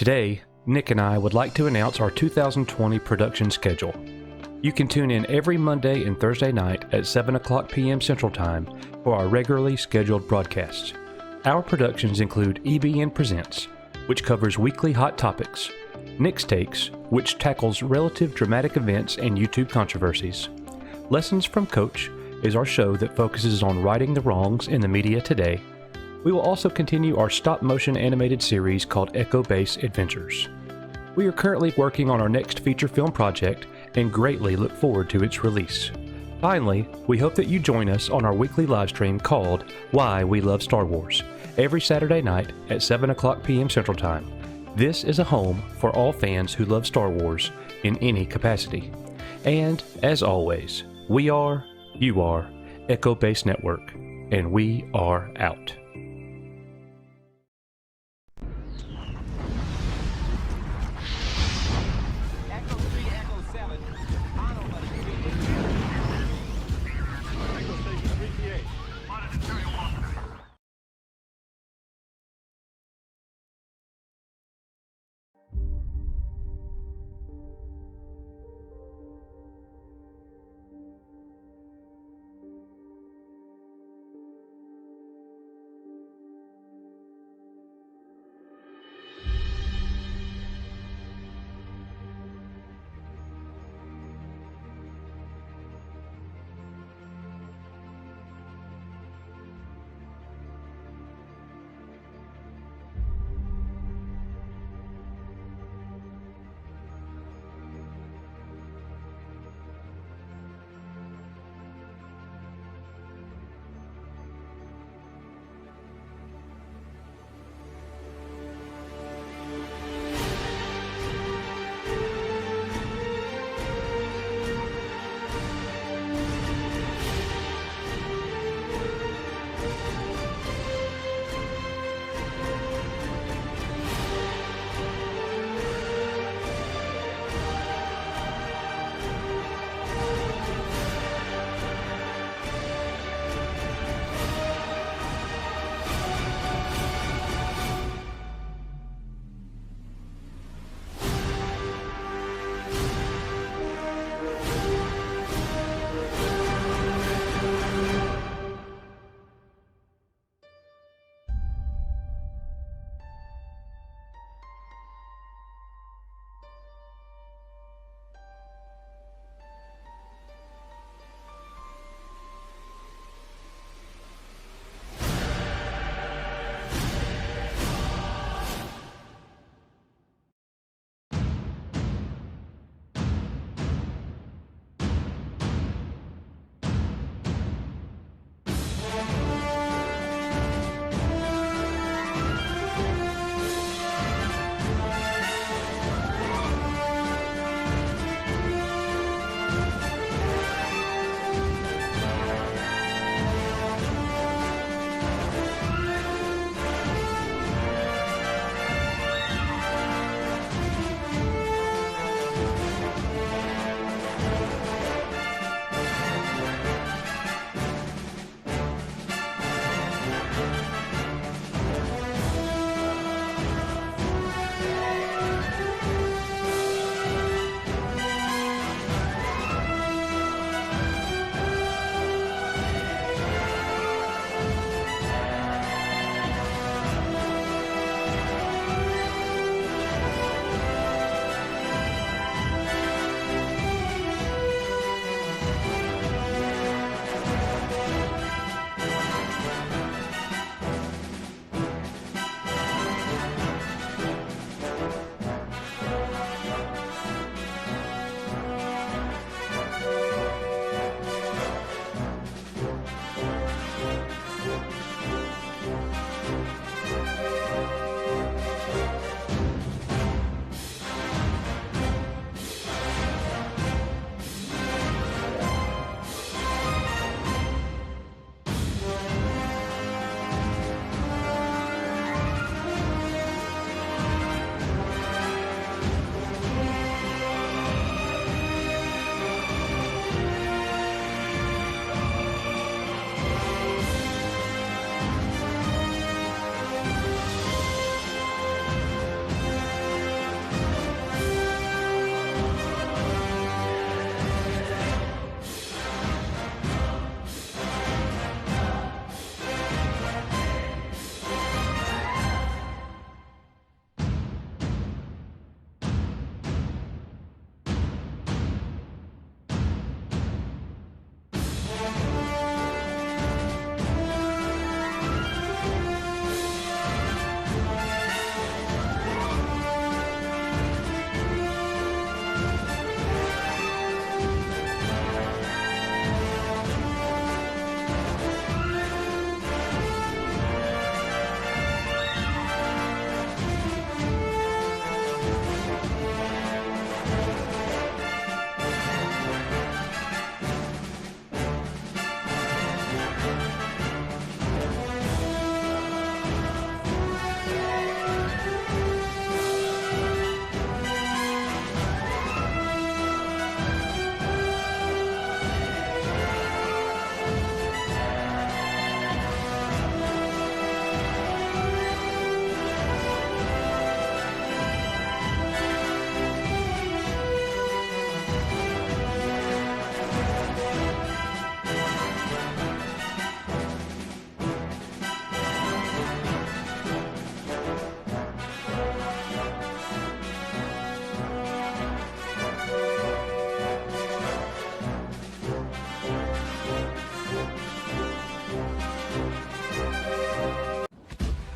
Today, Nick and I would like to announce our 2020 production schedule. You can tune in every Monday and Thursday night at 7 o'clock p.m. Central Time for our regularly scheduled broadcasts. Our productions include EBN Presents, which covers weekly hot topics, Nick's Takes, which tackles relative dramatic events and YouTube controversies. Lessons from Coach is our show that focuses on righting the wrongs in the media today. We will also continue our stop-motion animated series called Echo Base Adventures. We are currently working on our next feature film project and greatly look forward to its release. Finally, we hope that you join us on our weekly live stream called Why We Love Star Wars, every Saturday night at 7 o'clock p.m. Central Time. This is a home for all fans who love Star Wars in any capacity. And, as always, we are, you are, Echo Base Network, and we are out.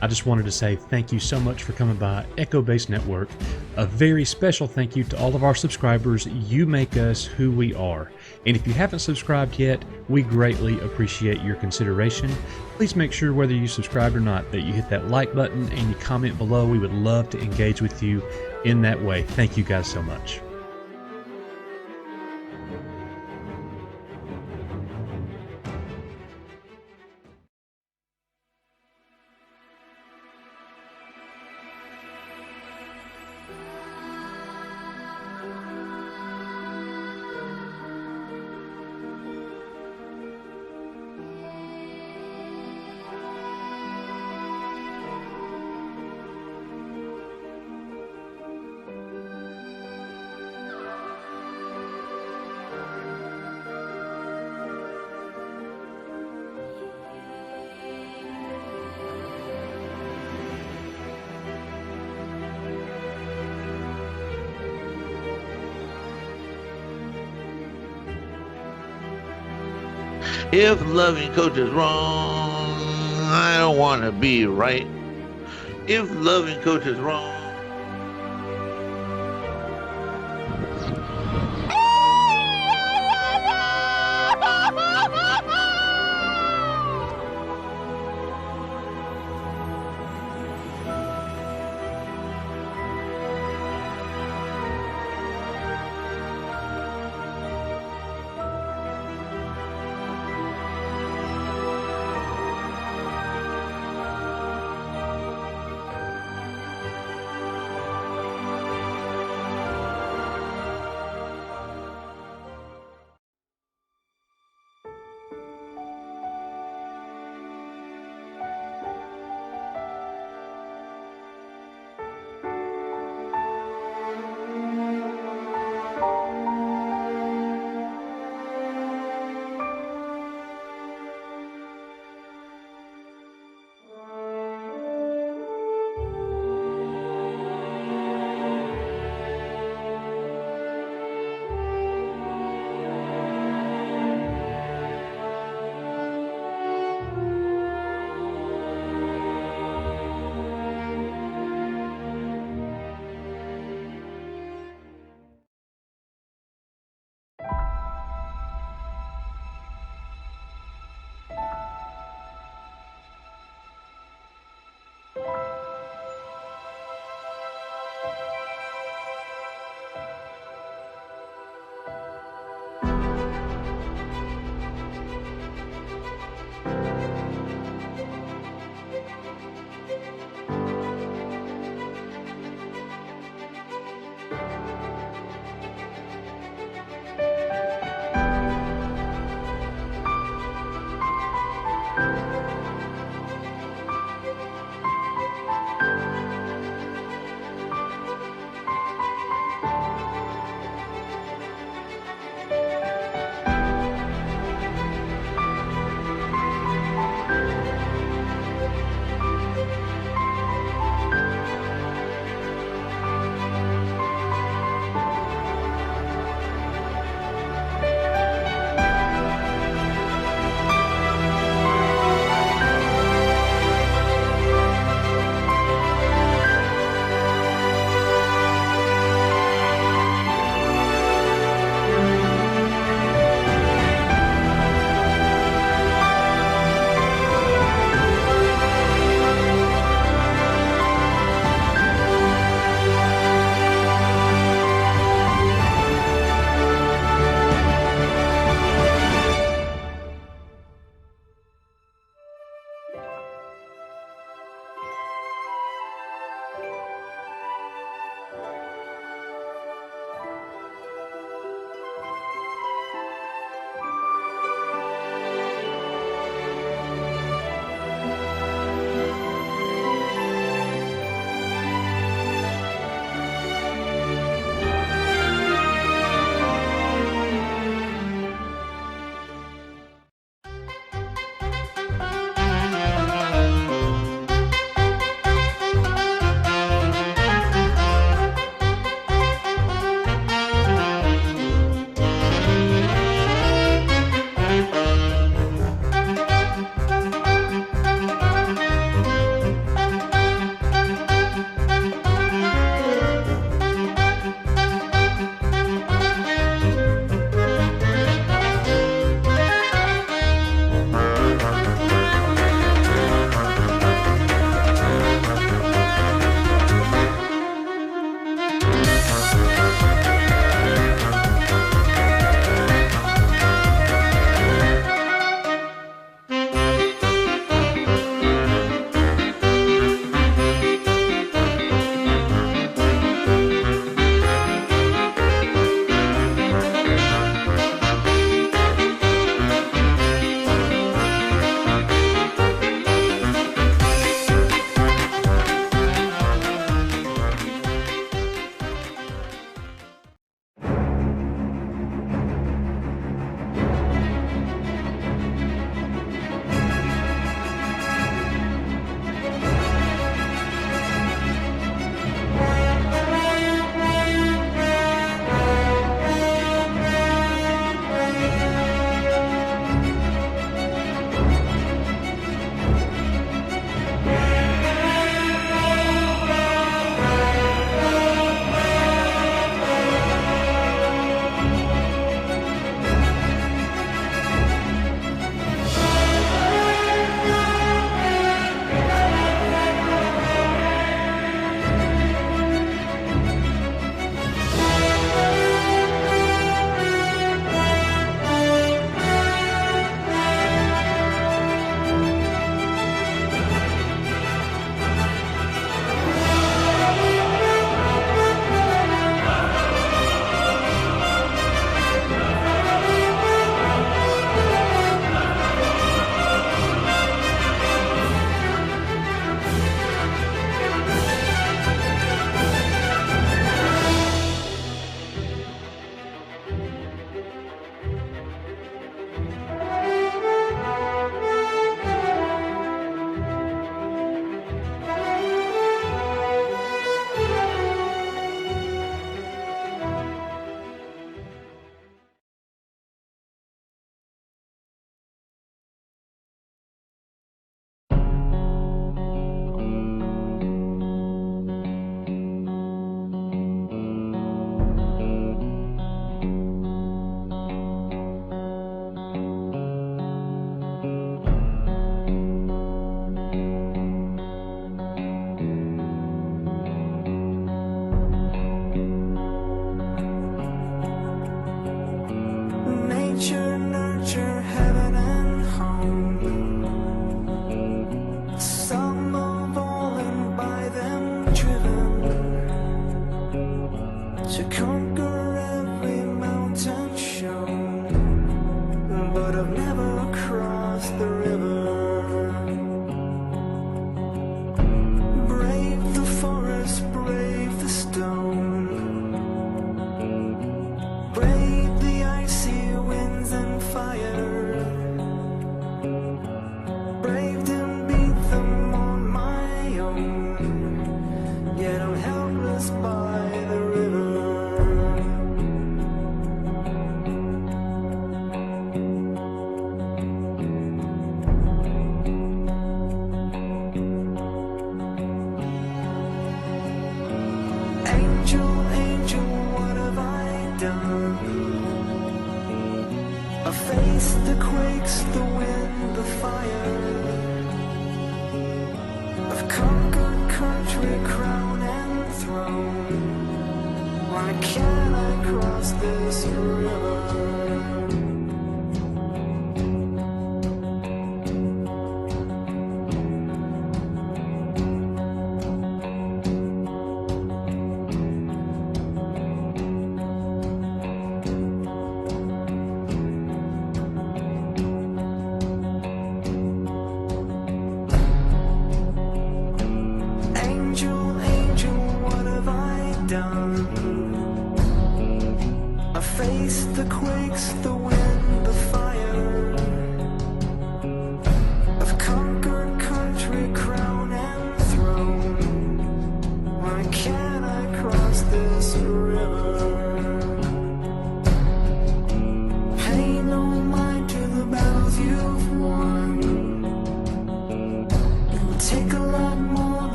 I just wanted to say thank you so much for coming by Echo Base Network. A very special thank you to all of our subscribers. You make us who we are. And if you haven't subscribed yet, we greatly appreciate your consideration. Please make sure, whether you subscribed or not, that you hit that like button and you comment below. We would love to engage with you in that way. Thank you guys so much. If loving coach is wrong, I don't want to be right. If loving coach is wrong.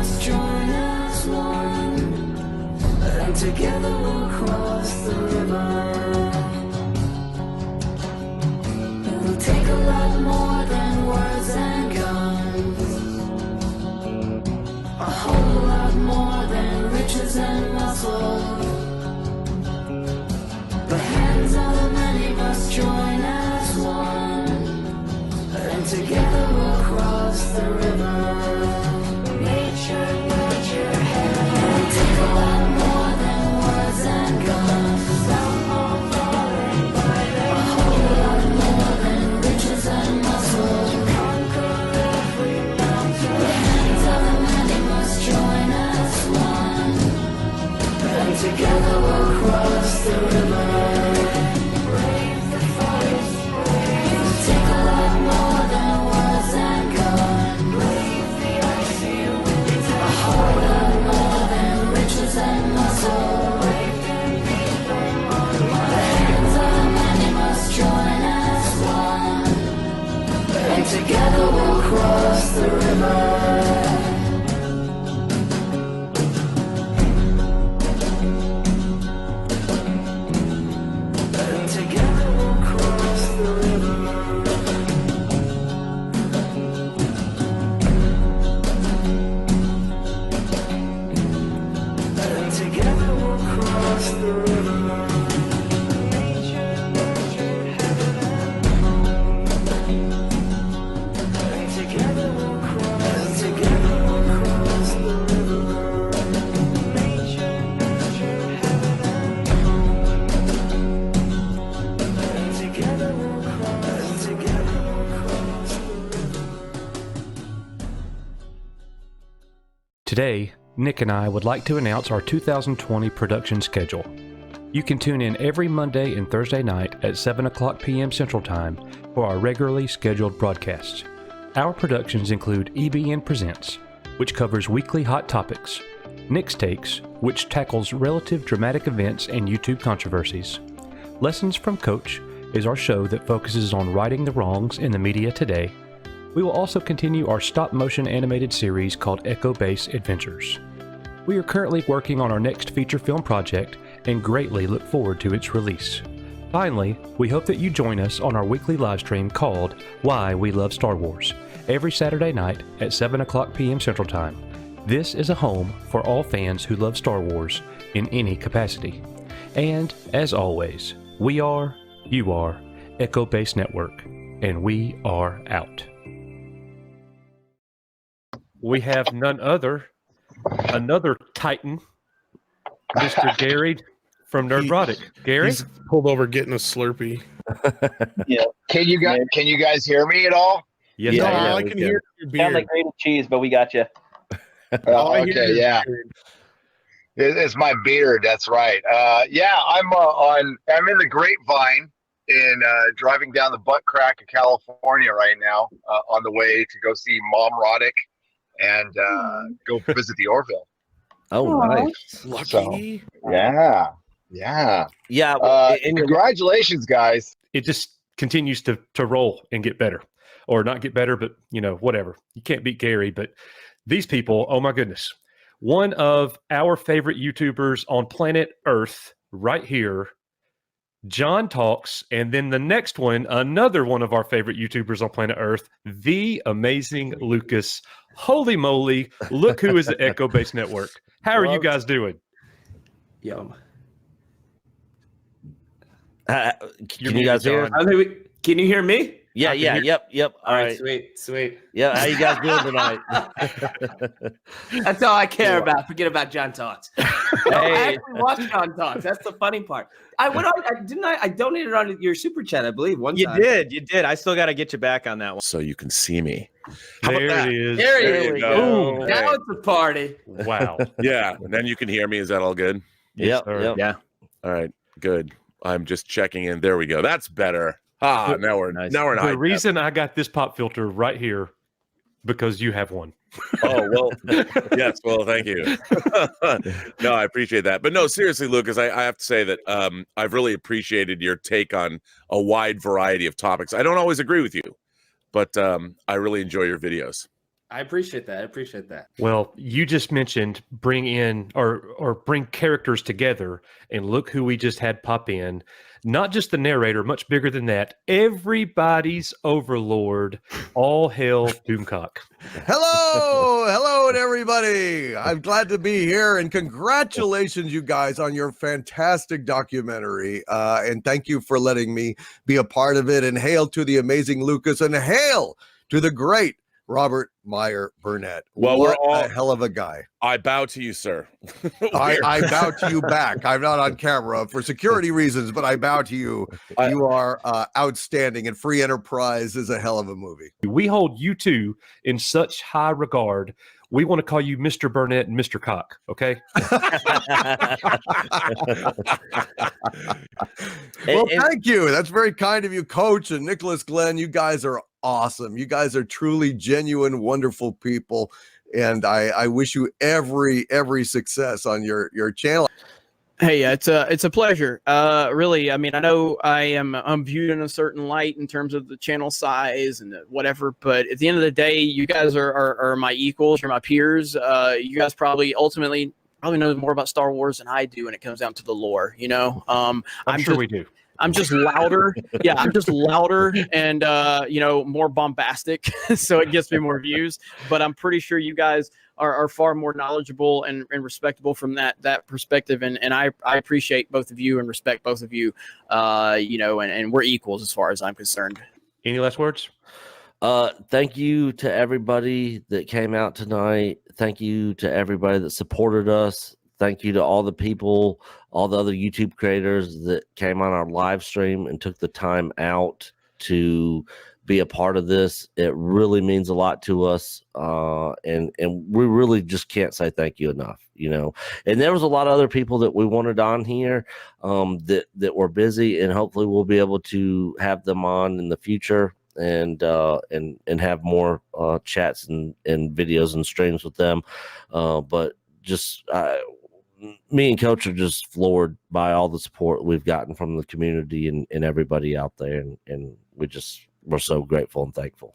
must join as one, and together we'll cross the river. It'll take a lot more than words and guns, a whole lot more than riches and muscle. The hands of the many must join as one, and together we'll cross the river. Nature, nurture, heaven. It'll take a lot more than words and guns, a whole lot more than riches and muscle. Conquer every mountain. The hands of the many must join as one, and together we'll cross the river. Brave the forest, it'll take a lot more than words and guns. Brave the icy winds, a whole lot more than riches and muscle. Brave and deep and on the hands of the many must join as one, and together we'll cross the river. And together we'll cross the river. And together we'll cross the river. Nature, nurture, heaven and home. And together we'll cross the river. Nature, nurture, heaven and home. And together we'll cross the river. Today, Nick and I would like to announce our 2020 production schedule. You can tune in every Monday and Thursday night at 7 o'clock p.m. Central Time for our regularly scheduled broadcasts. Our productions include EBN Presents, which covers weekly hot topics, Nick's Takes, which tackles relative dramatic events and YouTube controversies. Lessons from Coach is our show that focuses on righting the wrongs in the media today. We will also continue our stop-motion animated series called Echo Base Adventures. We are currently working on our next feature film project and greatly look forward to its release. Finally, we hope that you join us on our weekly live stream called Why We Love Star Wars, every Saturday night at 7 o'clock p.m. Central Time. This is a home for all fans who love Star Wars in any capacity. And, as always, we are, you are, Echo Base Network, and we are out. We have none other, another Titan, Mr. Gary from Nerdrotic. Gary? He's pulled over getting a Slurpee. Yeah. Can you guys hear me at all? Yes, No, sir. I can hear your Sound beard. like grated cheese, but we got you. All I hear Okay, is yeah. beard. It's my beard. That's right. Yeah, I'm in the Grapevine in driving down the butt crack of California right now on the way to go see Mom Roddick and go visit the Orville. Oh, nice. Lucky. Yeah. Yeah. And congratulations, guys. It just continues to roll and get better. Or not get better, but, whatever. You can't beat Gary, but these people, oh my goodness. One of our favorite YouTubers on planet Earth right here, John Talks, and then the next one, another one of our favorite YouTubers on planet Earth, the amazing Lucas. Holy moly, look who is at Echo Base Network. How are you guys doing? Yum. Can you guys hear? Can you hear me? Yeah, yep. All right, sweet. Yeah, how you guys doing tonight? That's all I care about. Forget about John Talks. I Hey, actually watched John Talks. That's the funny part. I went on. I donated on your super chat, I believe. You did. I still got to get you back on that one. So you can see me. How about There that? it is. There you go. Boom. Now it's a party. Wow. Yeah, and then you can hear me. Is that all good? yep. Yeah. All right, good. I'm just checking in. There we go. That's better. Now we're Nice. now we're The not. reason I got this pop filter right here, because you have one. Oh, well, yes. Well, thank you. No, I appreciate that. But no, seriously, Lucas, I have to say that I've really appreciated your take on a wide variety of topics. I don't always agree with you, but I really enjoy your videos. I appreciate that. I appreciate that. Well, you just mentioned bring in or bring characters together, and look who we just had pop in. Not just the narrator, much bigger than that. Everybody's overlord. All hail Doomcock. Hello, and everybody. I'm glad to be here, and congratulations, you guys, on your fantastic documentary. And thank you for letting me be a part of it. And hail to the amazing Lucas, and hail to the great Robert Meyer Burnett. Well, what we're all a hell of a guy. I bow to you, sir. I bow to you back. I'm not on camera for security reasons, but I bow to you. You are outstanding, and Free Enterprise is a hell of a movie. We hold you two in such high regard. We want to call you Mr. Burnett and Mr. Cock, okay? Well, thank you. That's very kind of you, Coach, and Nicholas Glenn. You guys are awesome. You guys are truly genuine, wonderful people, and I wish you every success on your channel. Hey, it's a pleasure. Really, I mean, I know I'm viewed in a certain light in terms of the channel size and whatever, but at the end of the day, you guys are my equals, you're my peers. You guys probably know more about Star Wars than I do when it comes down to the lore. You know, I'm sure we do. I'm just louder. Yeah, I'm just louder and more bombastic, so it gets me more views. But I'm pretty sure you guys are far more knowledgeable and respectable from that perspective. And I appreciate both of you and respect both of you. And we're equals as far as I'm concerned. Any last words? Thank you to everybody that came out tonight. Thank you to everybody that supported us. Thank you to all the people, all the other YouTube creators that came on our live stream and took the time out to be a part of this. It really means a lot to us. And we really just can't say thank you enough, And there was a lot of other people that we wanted on here that were busy, and hopefully we'll be able to have them on in the future and have more chats and videos and streams with them. But just me and Coach are just floored by all the support we've gotten from the community and everybody out there, and we're so grateful and thankful.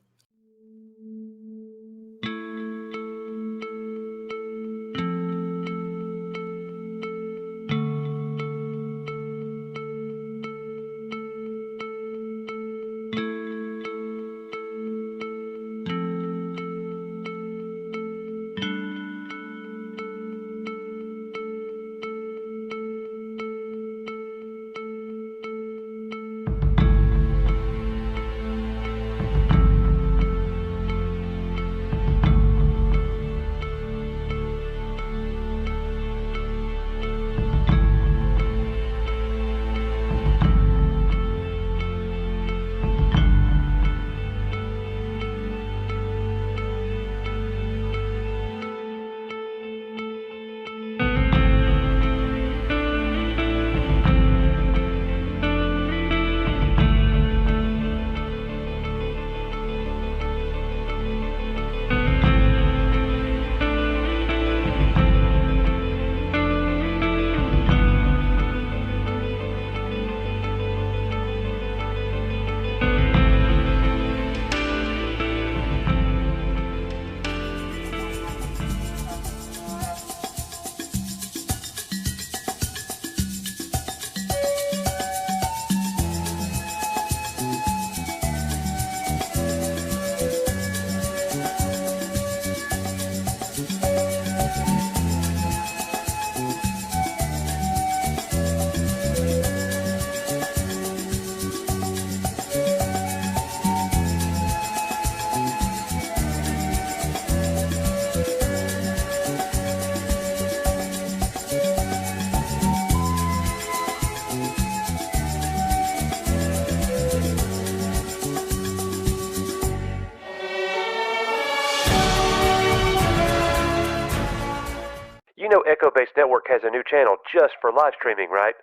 Echo-Based Network has a new channel just for live streaming, right?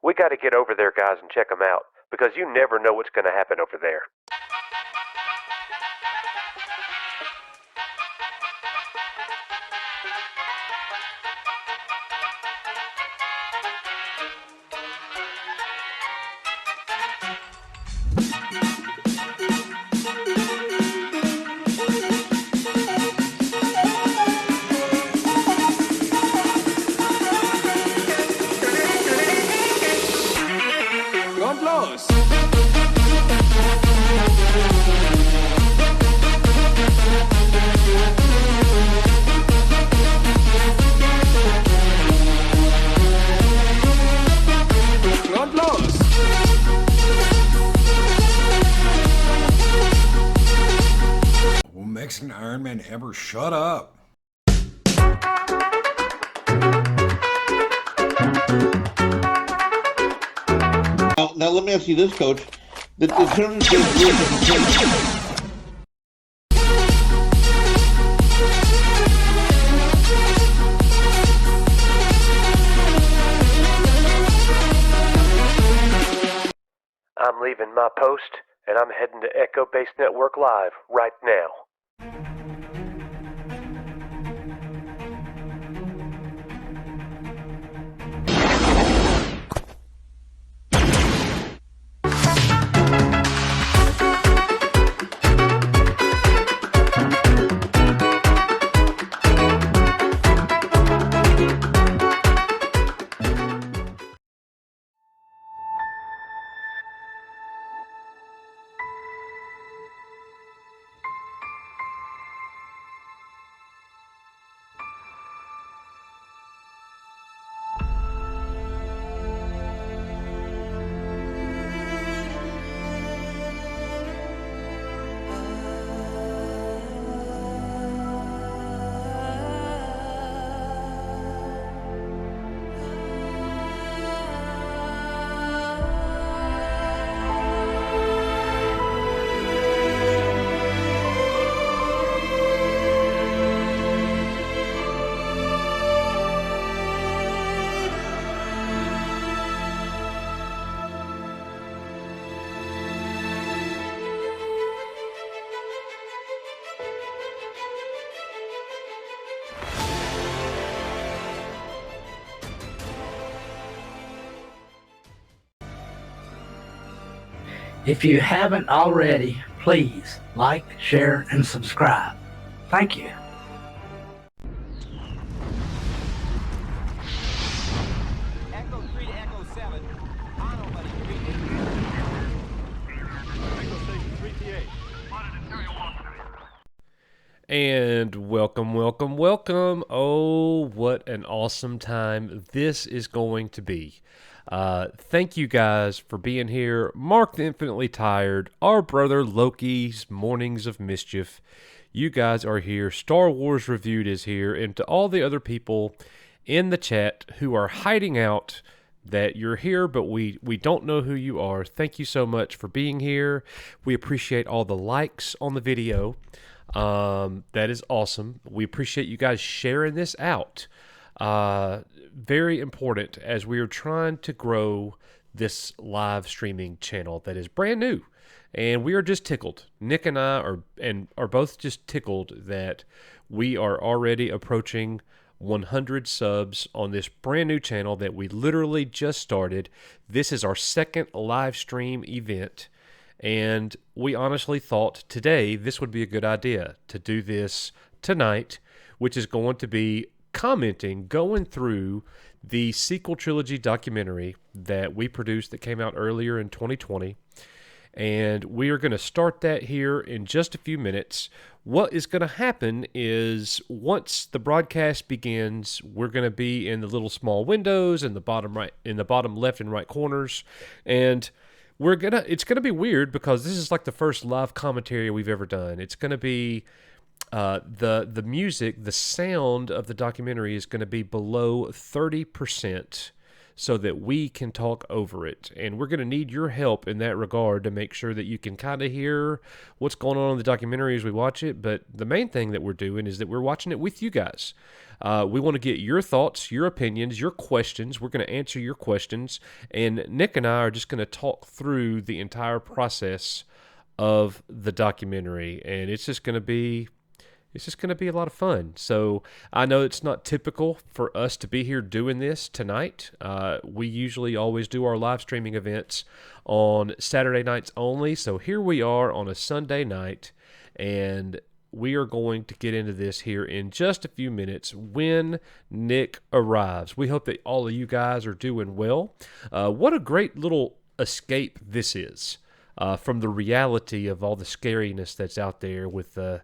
We got to get over there, guys, and check them out, because you never know what's going to happen over there. ever shut up. Now let me ask you this, Coach. In terms of diversification, I'm leaving my post, and I'm heading to Echo Base Network Live right now. If you haven't already, please like, share, and subscribe. Thank you. Echo 3 to Echo 7. On nobody. 3 Echo Station 3TA. And welcome. Oh, what an awesome time this is going to be. Thank you guys for being here. Mark the Infinitely Tired, our brother Loki's Mornings of Mischief. You guys are here. Star Wars Reviewed is here. And to all the other people in the chat who are hiding out that you're here, but we don't know who you are, thank you so much for being here. We appreciate all the likes on the video. That is awesome. We appreciate you guys sharing this out. Very important as we are trying to grow this live streaming channel that is brand new. And we are just tickled. Nick and I are both just tickled that we are already approaching 100 subs on this brand new channel that we literally just started. This is our second live stream event. And we honestly thought today this would be a good idea to do this tonight, which is going to be going through the sequel trilogy documentary that we produced that came out earlier in 2020. And we are going to start that here in just a few minutes. What is going to happen is once the broadcast begins, we're going to be in the little small windows in the bottom left and right corners. And it's gonna be weird because this is like the first live commentary we've ever done. It's gonna be the music, the sound of the documentary is gonna be below 30% so that we can talk over it. And we're gonna need your help in that regard to make sure that you can kind of hear what's going on in the documentary as we watch it. But the main thing that we're doing is that we're watching it with you guys. We want to get your thoughts, your opinions, your questions. We're going to answer your questions. And Nick and I are just going to talk through the entire process of the documentary. And it's just going to be a lot of fun. So I know it's not typical for us to be here doing this tonight. We usually always do our live streaming events on Saturday nights only. So here we are on a Sunday night, and we are going to get into this here in just a few minutes when Nick arrives. We hope that all of you guys are doing well. What a great little escape this is from the reality of all the scariness that's out there with the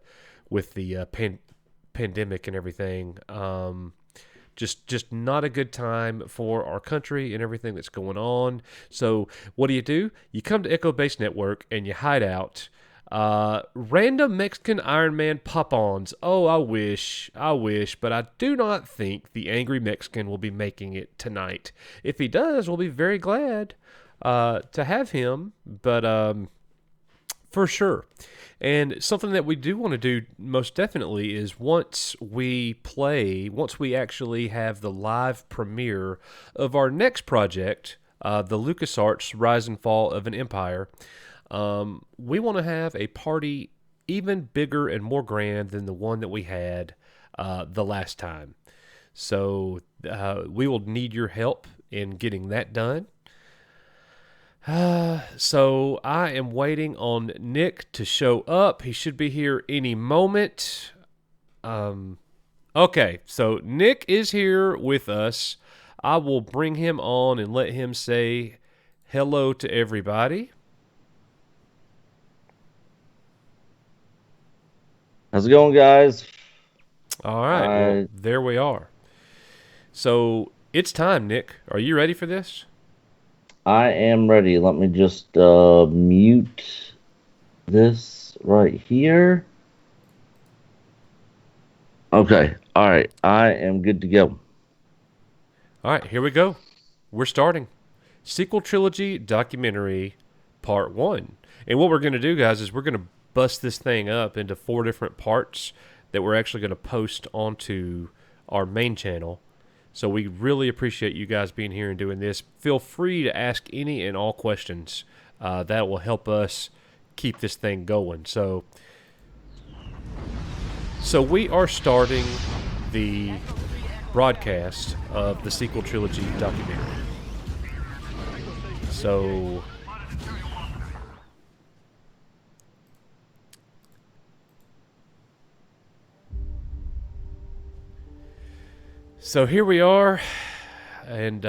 pandemic and everything. Just not a good time for our country and everything that's going on. So what do? You come to Echo Base Network and you hide out. Random Mexican Iron Man pop-ons. Oh, I wish, but I do not think the Angry Mexican will be making it tonight. If he does, we'll be very glad to have him, but for sure. And something that we do want to do most definitely is once we actually have the live premiere of our next project, the LucasArts Rise and Fall of an Empire, we want to have a party even bigger and more grand than the one that we had the last time. So we will need your help in getting that done. So I am waiting on Nick to show up. He should be here any moment. Okay, so Nick is here with us. I will bring him on and let him say hello to everybody. How's it going, guys? All right, well, there we are. So it's time, Nick. Are you ready for this? I am ready. Let me just mute this right here. Okay. All right. I am good to go. All right, here we go. We're starting. Sequel Trilogy Documentary Part 1. And what we're going to do, guys, is we're going to bust this thing up into 4 different parts that we're actually going to post onto our main channel. So we really appreciate you guys being here and doing this. Feel free to ask any and all questions. That will help us keep this thing going. So we are starting the broadcast of the Sequel Trilogy documentary. So here we are, and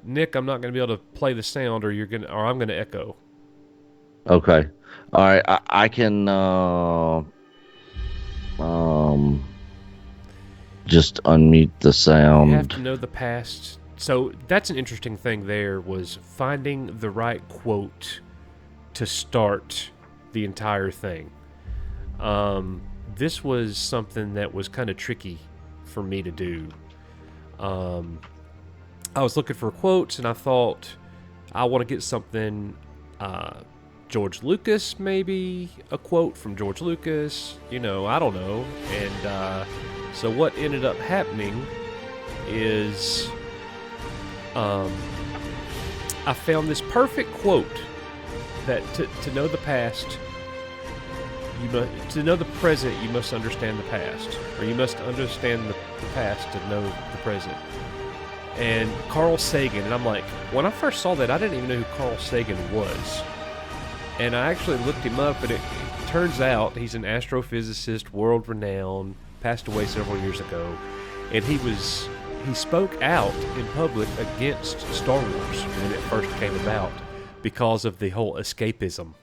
Nick, I'm not going to be able to play the sound, or I'm going to echo. Okay. All right. I can just unmute the sound. You have to know the past. So that's an interesting thing. There was finding the right quote to start the entire thing. This was something that was kind of tricky for me to do. I was looking for quotes, and I thought, I want to get something, George Lucas, maybe a quote from George Lucas, I don't know. And so what ended up happening is I found this perfect quote that to know the past, to know the present, you must understand the past, or you must understand the past to know the present. And Carl Sagan, and I'm like, when I first saw that, I didn't even know who Carl Sagan was. And I actually looked him up, and it turns out he's an astrophysicist, world-renowned, passed away several years ago, and he spoke out in public against Star Wars when it first came about because of the whole escapism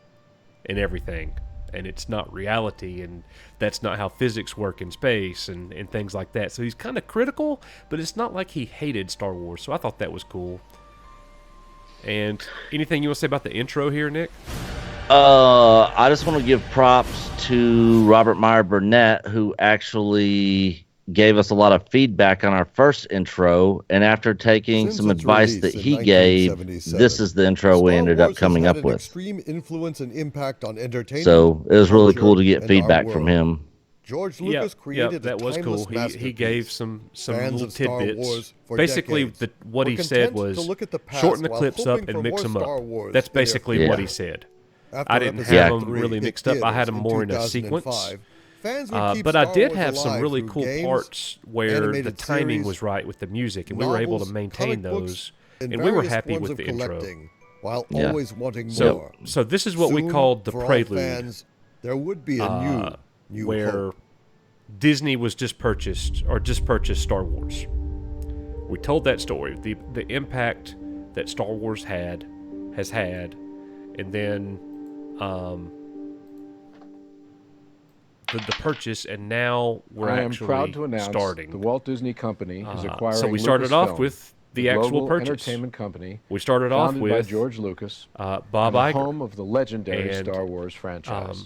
and everything. And it's not reality, and that's not how physics work in space, and things like that. So he's kind of critical, but it's not like he hated Star Wars, so I thought that was cool. And anything you want to say about the intro here, Nick? I just want to give props to Robert Meyer Burnett, who actually gave us a lot of feedback on our first intro, and after taking some advice that he gave, this is the intro we ended up coming up with. Extreme influence and impact on entertainment. So it was really cool to get feedback from him. George Lucas created that was cool. He gave some little tidbits. For Basically, what he said was shorten the clips up and mix them up. That's basically what he said. I didn't have them really mixed up. I had them more in a sequence. But I did have some really cool parts where the timing was right with the music, and we were able to maintain those, and we were happy with the intro. While always wanting more. So this is what we called the prelude. Fans, there would be a new where hope. Disney was just purchased Star Wars. We told that story, the impact that Star Wars has had, and then the purchase, and now we're actually proud to announce starting. The Walt Disney Company is acquiring So we started off with the actual purchase. Entertainment company. We started off with by George Lucas, Bob and the Iger, home of the legendary and, Star Wars franchise.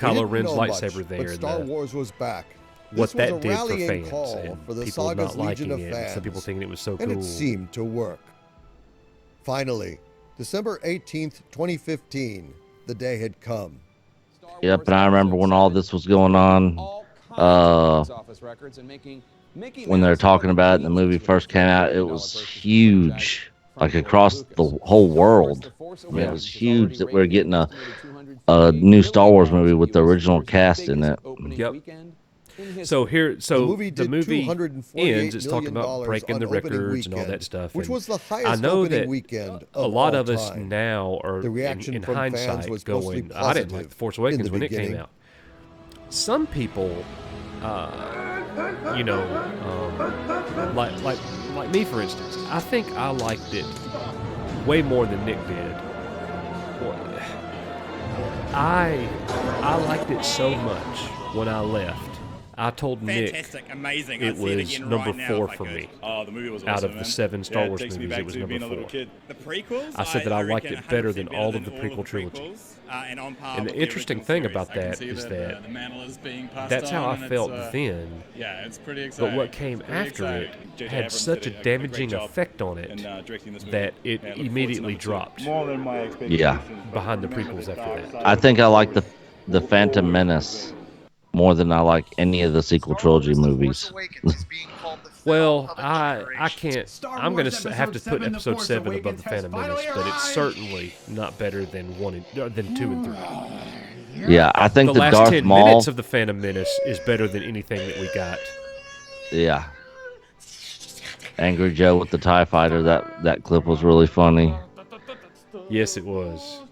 We Kylo didn't Ren's know lightsaber much, there. but and Star the- Wars was back. what This was that a did for rallying fans call and for the people saga's not legion liking of it, and fans, some people thinking it was so and cool. it seemed to work. Finally, December 18th, 2015, the day had come. Yep, and I remember when all this was going on. When they're talking about it, and the movie first came out, it was huge, like across the whole world. I mean, it was huge that we're getting a new Star Wars movie with the original cast in it. Yep. So here, so movie the did movie $248 ends. It's talking million about breaking on the opening records and all weekend, that stuff. which and was the I highest know opening that weekend a of lot all of us time. now are The reaction in from fans hindsight was mostly going, I didn't like positive The Force in Awakens the when it came beginning. out. Some people, you know, like me for instance, I think I liked it way more than Nick did. I liked it so much when I left. I told Fantastic, Nick amazing. it I'd see it was again number right now 4 if I for could. me. Oh, the movie was Out awesome, of the man. 7 Star Yeah, it Wars takes me movies, back it was to being number a little 4. kid. The prequels, I said that I liked reckon it better than 100% all of than the all prequel the trilogy. prequels, and on par And with the interesting original thing series. about I can that see is that that the mantle is being passed that's how I on, and felt it's, then. Yeah, it's pretty But exciting. what came It's pretty after it exciting. J.J. had Abrams such a did great damaging job effect on it in, directing this movie. that it Yeah, I look forward to immediately number 2. dropped More than my expectations. Yeah. behind the prequels after that. I think I like the Phantom Menace more than I like any of the sequel trilogy movies. Well, I can't. I'm going to have to put Episode 7 above the Phantom Menace, but it's certainly not better than 2 and 3. Yeah, I think the the last Darth 10 Maul minutes of the Phantom Menace is better than anything that we got. Yeah. Angry Joe with the TIE Fighter, that clip was really funny. Yes, it was.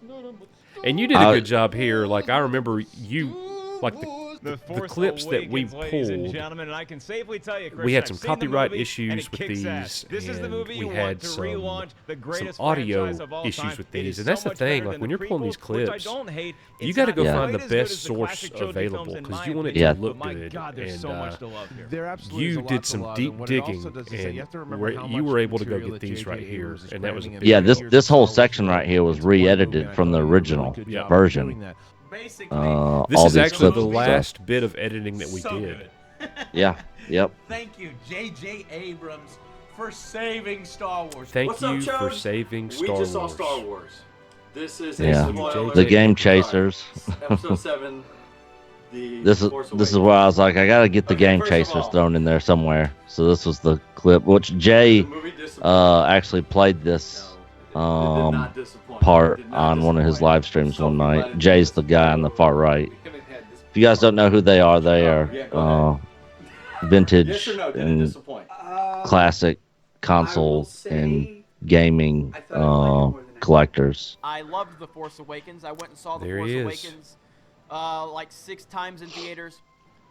And you did a good job here. Like, I remember you, like the clips that we pulled, Gentlemen, and I can safely tell you, Chris, we had I've some seen the copyright movie, and issues it with kicks these, ass. This is the and movie we you had want to relaunch the some greatest audio franchise of all issues time. with It these. is And that's so the much thing, better like than when the you're pulling these prequels, which I clips, don't hate. you It's got to not go Yeah. find the quite as good best as the source classic trilogy available films, in because my you want it opinion, to look but my good. God, there's and so much to love here. There absolutely is you a lot did to some love, deep and what it also digging, does is that you have to remember and how you much were able to go material get that these J.J. right here, Abrams is and that was a cramming big Yeah, in deal. this whole section right here was into one movie, re-edited and I from thought the he did a really original good job of version. doing that. This All is these actually the clips and stuff. last bit of editing that we So did. good. Yeah, yep. Thank you, J.J. Abrams, for saving Star Wars. Thank What's up, you for Chud? saving We Star just saw Wars. Star Wars. This is Yeah. a spoiler. The Game Sorry. Chasers. Episode 7. The This Force is where I was like, I gotta get the Okay, Game first of Chasers all- thrown in there somewhere. So this was the clip, which Jay actually played this part on one of his live streams one night. Jay's the guy on the far right. If you guys don't know who they are vintage Yes or no, did it and disappoint? classic console and gaming collectors. I loved The Force Awakens. I went and saw The There Force he is. Awakens like 6 times in theaters.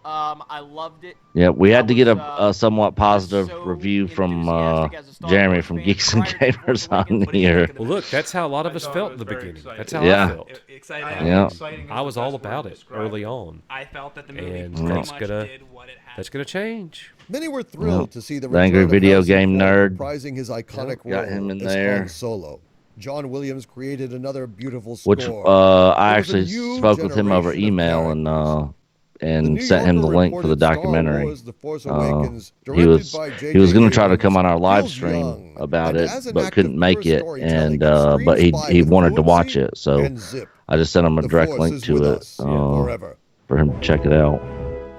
I loved it. Yeah, we had I to get was, a somewhat positive so review from enthusiastic as a Star Jeremy Wars from fan Geeks and prior to The Force Gamers on Awakens. What did you here. think of the Well, look, that's how a lot of us felt in the beginning. That's how Yeah. I felt. Exciting. Yeah. Exciting is I was the all best word about to it describe early on, I felt that the movie and pretty that's much gonna did what it had. that's gonna change. Many were thrilled Yep. to see the The angry return of video Harrison game Ford nerd. reprising his iconic Got role him in as there. Han Solo. John Williams created another beautiful score. Which I There was a actually new spoke with him over generation of email characters. The and New sent him the Yorker link for the reported Star documentary. Wars: The Force Awakens, He directed was by he was J.J. going to try to come Abrams, on our live feels stream young, about and it, as an but act couldn't of make pure it, storytelling, and but streams he by he with wanted to watch fluency it, so and zip. I just sent him a The direct Force link is to with it us forever. for him to check it out.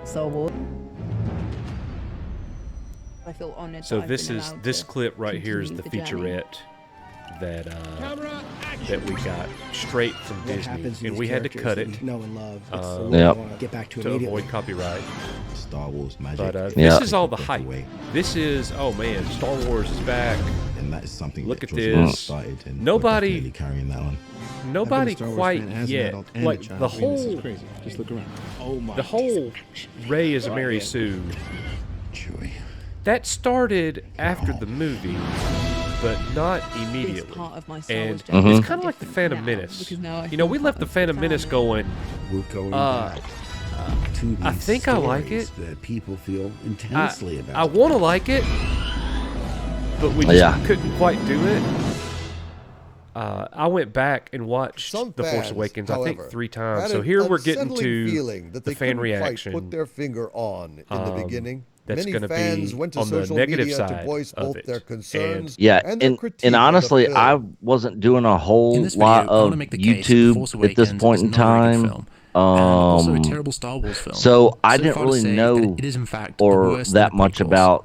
So I feel honored. So that I've this been is allowed this to clip right here is the continue the journey. featurette that we got straight from Disney, and we had to cut it know and love. Yep. Get back to to immediately. avoid copyright. Star Wars magic. But Yeah. this is all the hype. This is, oh man, Star Wars is back. and that is something Look that at George Lucas this. started, and Nobody- we're definitely carrying that on. Nobody I've been a Star Wars quite fan as an yet, adult and like a child. the I mean, this is whole, crazy. Just look around. Oh my. the whole Rey is a Mary Sue. That started after the movie, but not immediately. part of my Star And Wars journey Mhm. it's is kind of like the different Phantom now, Menace. because now I You know, feel we part left the of Phantom Menace family. going. We're going Uh, back to I these think I like it. stories that people feel intensely about. I want to like it, but we just Yeah. couldn't quite do it. I went back and watched Some The Force fans, Awakens, I think however, 3 times. had So an here we're getting unsettling to feeling that the they fan couldn't quite reaction. put their finger on in the beginning. That's Many going to fans be went to on the social negative media to side voice of both it. their concerns Yeah, and their critique and of the honestly, film. I wasn't doing a whole this lot video, I wanna of make the case that The Force YouTube at this Awakens point is in not a very good time. film, and also a terrible Star Wars film. So I So didn't far to really say that know it is in fact the or worst of that the much prequels. about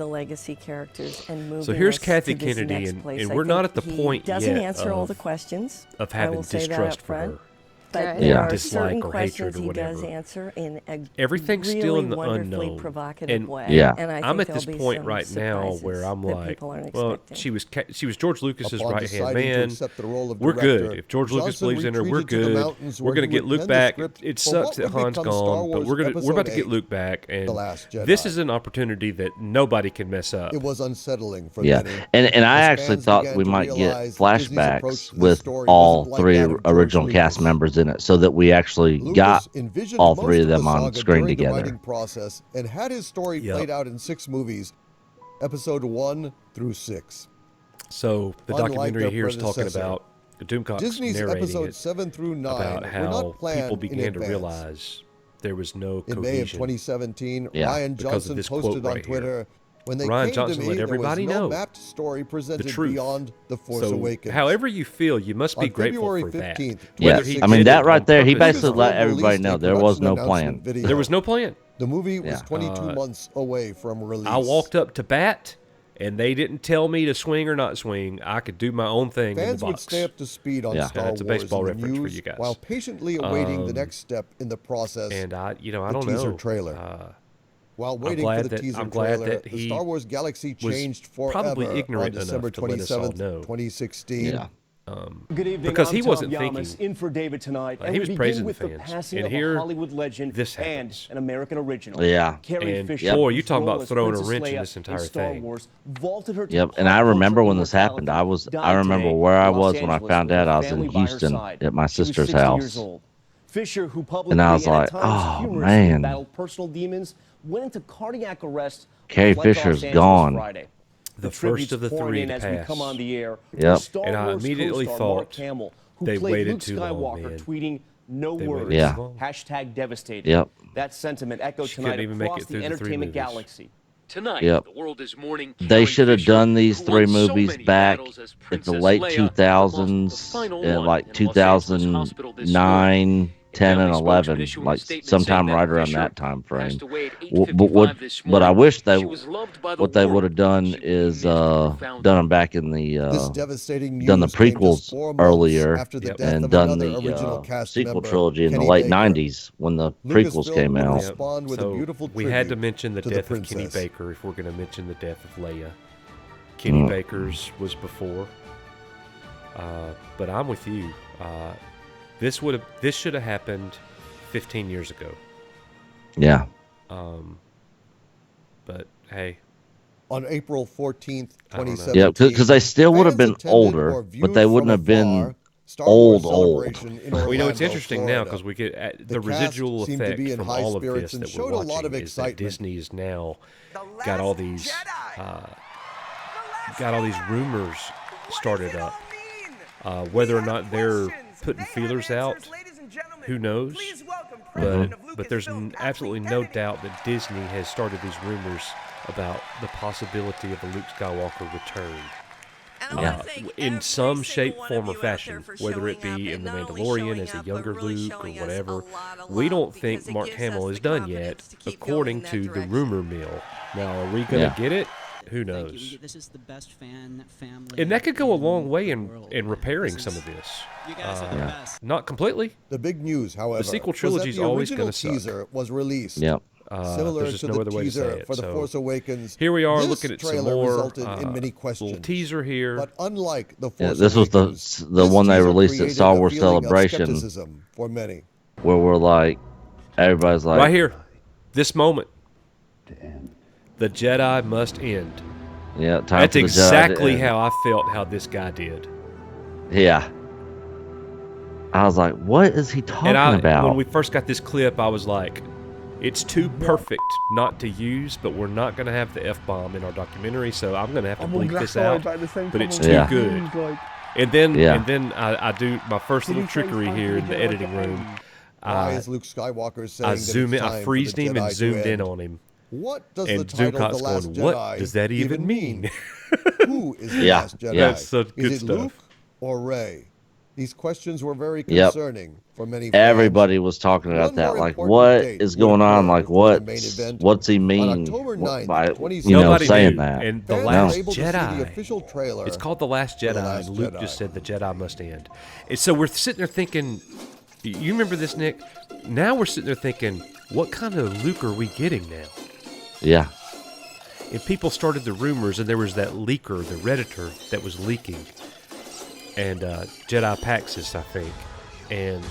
the legacy characters and moving So here's us Kathy to this Kennedy, next and place. I we're not think at the he point doesn't yet answer all the of- questions. of I having will say that distrust up for her. front. But Good. there Yeah. are Dislike certain or questions hatred or he does whatever. answer in a Everything's really still in the wonderfully unknown. provocative And way. Yeah. And I I'm think at this there'll be point some right now where surprises I'm that like, people aren't well, expecting. she was George Lucas's Upon right hand deciding to man. accept the role of We're director, good. If George Lucas Johnson believes in her, we're retreated to the good. mountains We're where gonna he get would Luke pen the back. script It for sucks what that would Han's become Star gone, but Wars we're Episode about to get 8, Luke back, and The Last Jedi. this is an opportunity that nobody can mess up. It was unsettling for Yeah, many. and I As actually fans thought began we to might get realize that Disney's approach flashbacks to this with story all wasn't like three that of George original cast Lucas. members in it, so that we actually got Lucas envisioned all most three of the them on saga screen during the together. writing process and had his story Yep. played out in 6 movies, episode 1 through 6. So the Unlike documentary their here is talking predecessor, about Doomcock Disney's narrating episode it 7 through 9 about were how not planned people in began to advance. realize there was no In cohesion. May of 2017, Yeah. Ryan Because of Johnson this posted quote on right here. Twitter, when they Ryan came Johnson to me, let there was everybody no know mapped story presented truth. beyond The Force So, Awakens. however you feel, you must be On grateful February for that. 15th, Whether Yes. he I mean, did that it right on there, he purpose or basically let not. everybody know there was production no announcement plan. video. There was no plan. The movie was Yeah. 22 months away from release. I walked up to bat, and they didn't tell me to swing or not swing. I could do my own thing in the Fans would box. stay up to speed on Yeah. Star That's a Wars baseball in the reference for news you guys. while patiently awaiting the Um, next step in the process. And I the don't teaser know. trailer. While I'm waiting for glad the that- teaser I'm glad trailer, that the he Star Wars galaxy was changed forever probably ignorant on December enough to let us all 27th, know. 2016. Yeah. Good evening. Because I'm he Tom wasn't Yamas, thinking. in for David tonight, and He we was begin praising with the the fans. passing And of here, a Hollywood legend this and happens. an American original. Yeah. Carrie And Fisher, boy, you whose talking role about as throwing a Princess wrench in Leia this entire Star thing. Wars, vaulted her to Yep. And pop I remember culture when this happened. I immortality. remember Died where I today in Los was when I Angeles found with out her I was in family by her Houston side. at my She was sister's 60 house. years old. Fisher, who publicly And I was and like, at times oh, humorously man. battled personal demons, went into cardiac arrest Carrie on flight to Fisher's Los Angeles gone. Friday. The tributes first of the pouring three in to as we pass. come on the air. Yep. Star And I Wars immediately co-star Mark thought Hamill, who they played waited Luke too long, Skywalker, man. tweeting no They waited words. Yeah. too long. Hashtag devastated. Yep. That sentiment echoed She couldn't tonight even make across it through the the three entertainment movies. galaxy. Tonight, Yep. the world is mourning They Carrie should have Fisher, done these who three won so movies many back battles as at the Princess late Leia, 2000s, the final in one like in a Los Angeles hospital this morning. 2009, 10, and Family spokesman 11, issuing a like statement sometime saying that right around Fisher that time frame. passed away at But 8:55 this but I morning. wish they She was loved by the what they would world. have done She will be is missed profoundly. done them back in the This devastating news done the came just prequels 4 months earlier after the Yep. death and of done another the original cast sequel member, trilogy in the Kenny late Baker. 90s when the prequels Lucasfilm came would out. respond with a So beautiful we had to tribute mention the to the death of Kenny princess. Baker if we're going to mention the death of Leia. Kenny Baker's was before, but I'm with you. This should have happened 15 years ago. Yeah. But hey, On April 14th, I don't know. 2017. Yeah, because they still would have fans been attended older, or but viewed they from wouldn't have been afar Star Wars old. Celebration in well, you know, it's Orlando, interesting now Florida. because we get the The cast residual seemed to effect be in from high all of spirits this and that showed we're a lot of watching is that excitement. Disney is now got all these rumors started up. Whether or not they're putting feelers out, who knows? But there's absolutely no doubt that Disney has started these rumors about the possibility of a Luke Skywalker return. In some shape, form, or fashion, whether it be in The Mandalorian as a younger Luke or whatever, we don't think Mark Hamill is done yet, according to the rumor mill. Now, are we going to get it? Who knows? This is the best family. And that could go a long way in repairing some of this. You guys are the best. Not completely. The big news, however, The sequel was trilogy that is the always original going to suck. teaser was released. Yep. Similar There's just to no the other way to say teaser it. for The So, Force Awakens. Here we are this looking at some trailer more resulted in many questions. little teaser here. But unlike The Force Yeah, this was Awakens, the this one they teaser released at created Star a Wars feeling of Celebration, skepticism for many. where we're like, everybody's like, right here, this moment, the Jedi must end. Yeah, time That's for the Jedi to exactly end. how I felt. How this guy did. Yeah. I was like, what is he talking about? When we first got this clip, I was like, it's too perfect not to use, but we're not going to have the F-bomb in our documentary, so I'm going to have to bleep this out. But it's too good. And then I do my first little trickery here in the editing room. Why is Luke Skywalker saying I zoom in, I freezed him and zoomed in on him. What does and the title Zoomcot's The Last going, what Jedi does that even mean? Who is the Yeah. Last Jedi? Yeah. That's so good is it stuff. Luke or Rey? These questions were very Yep. concerning for many fans. Everybody was talking about One that. more Like, important what date is would going on? occur Like, before the main event. what's he mean October 9th, by, 2017. Nobody saying knew. that? And The Fans Last were able to see the Jedi. official trailer It's called The Last for The Jedi, Last and Luke Jedi. just said the Jedi must end. And so we're sitting there thinking, you remember this, Nick? Now we're sitting there thinking, what kind of Luke are we getting now? Yeah. And people started the rumors, and there was that leaker, the Redditor, that was leaking. And Jedi Paxis, I think. And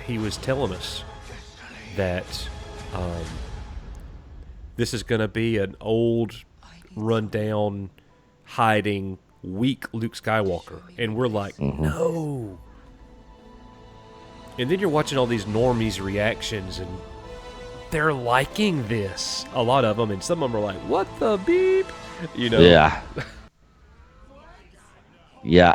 he was telling us that this is going to be an old, run-down, hiding, weak Luke Skywalker. And we're like, no. And then you're watching all these normies' reactions, and they're liking this. A lot of them, and some of them are like, what the beep? You know? Yeah. Yeah.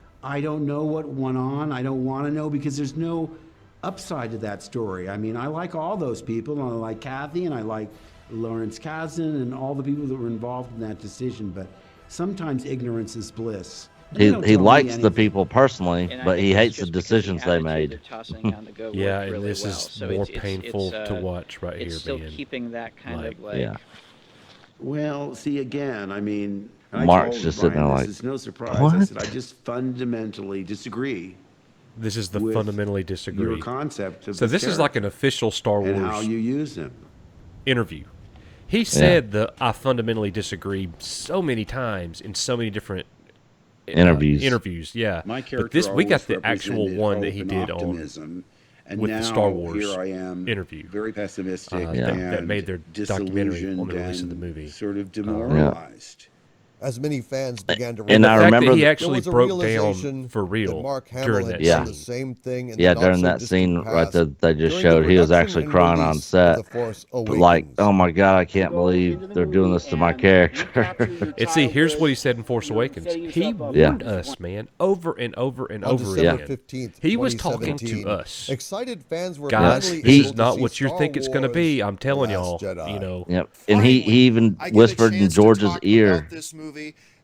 I don't know what went on. I don't want to know because there's no upside to that story. I mean, I like all those people, and I like Kathy, and I like Lawrence Kasdan, and all the people that were involved in that decision. But sometimes ignorance is bliss. He likes the people personally, but he hates the decisions they made. Yeah, and this is more painful to watch right here, still man. keeping that kind of like. Yeah. Well, see, again, I mean, I Mark's told just sitting there Brian, like, this is no surprise. I "What?" said, I just fundamentally disagree. This is the with fundamentally disagree. your concept of So this this is like an official Star Wars and how you use them. interview. He said I fundamentally disagree so many times in so many different interviews. Yeah, My but character this we got always the actual represented one that he hope did and on optimism. And with now, the Star Wars here I am, interview, very pessimistic, that made their documentary on the release of the and movie. sort of demoralized. As many fans began to And I fact remember that he that- actually there was a broke down realization for real that Mark Hamill during had that done scene. the same thing in Yeah, the during that not-so-distant scene right past that they just during the showed, he was production actually and crying on release of set. The Force Like, Awakens. oh my God, I can't believe they're doing this to my character. And see, here's what he said in Force Awakens. He warned us, man, over and over and On over December again. 15th, He was talking 2017, to us. excited fans were Guys, finally this able is to not see what you Star think it's going to Wars be. I'm telling The y'all, Last Jedi. you know. Yep. And he even whispered in George's ear,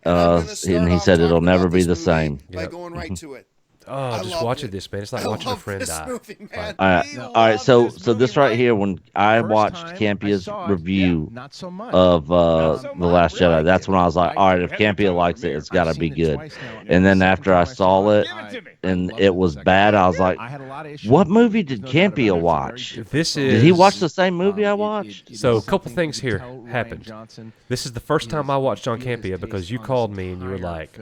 and he said it'll never be the same. Yep. Going right to it. Oh, just watching this, man. It's like watching a friend die. All right. So this right here, when I watched Campia's review of The Last Jedi, that's when I was like, all right, if Campia likes it, it's got to be good. And then after I saw it and it was bad, I was like, what movie did Campia watch? Did he watch the same movie I watched? So a couple things here happened. This is the first time I watched John Campia because you called me and you were like,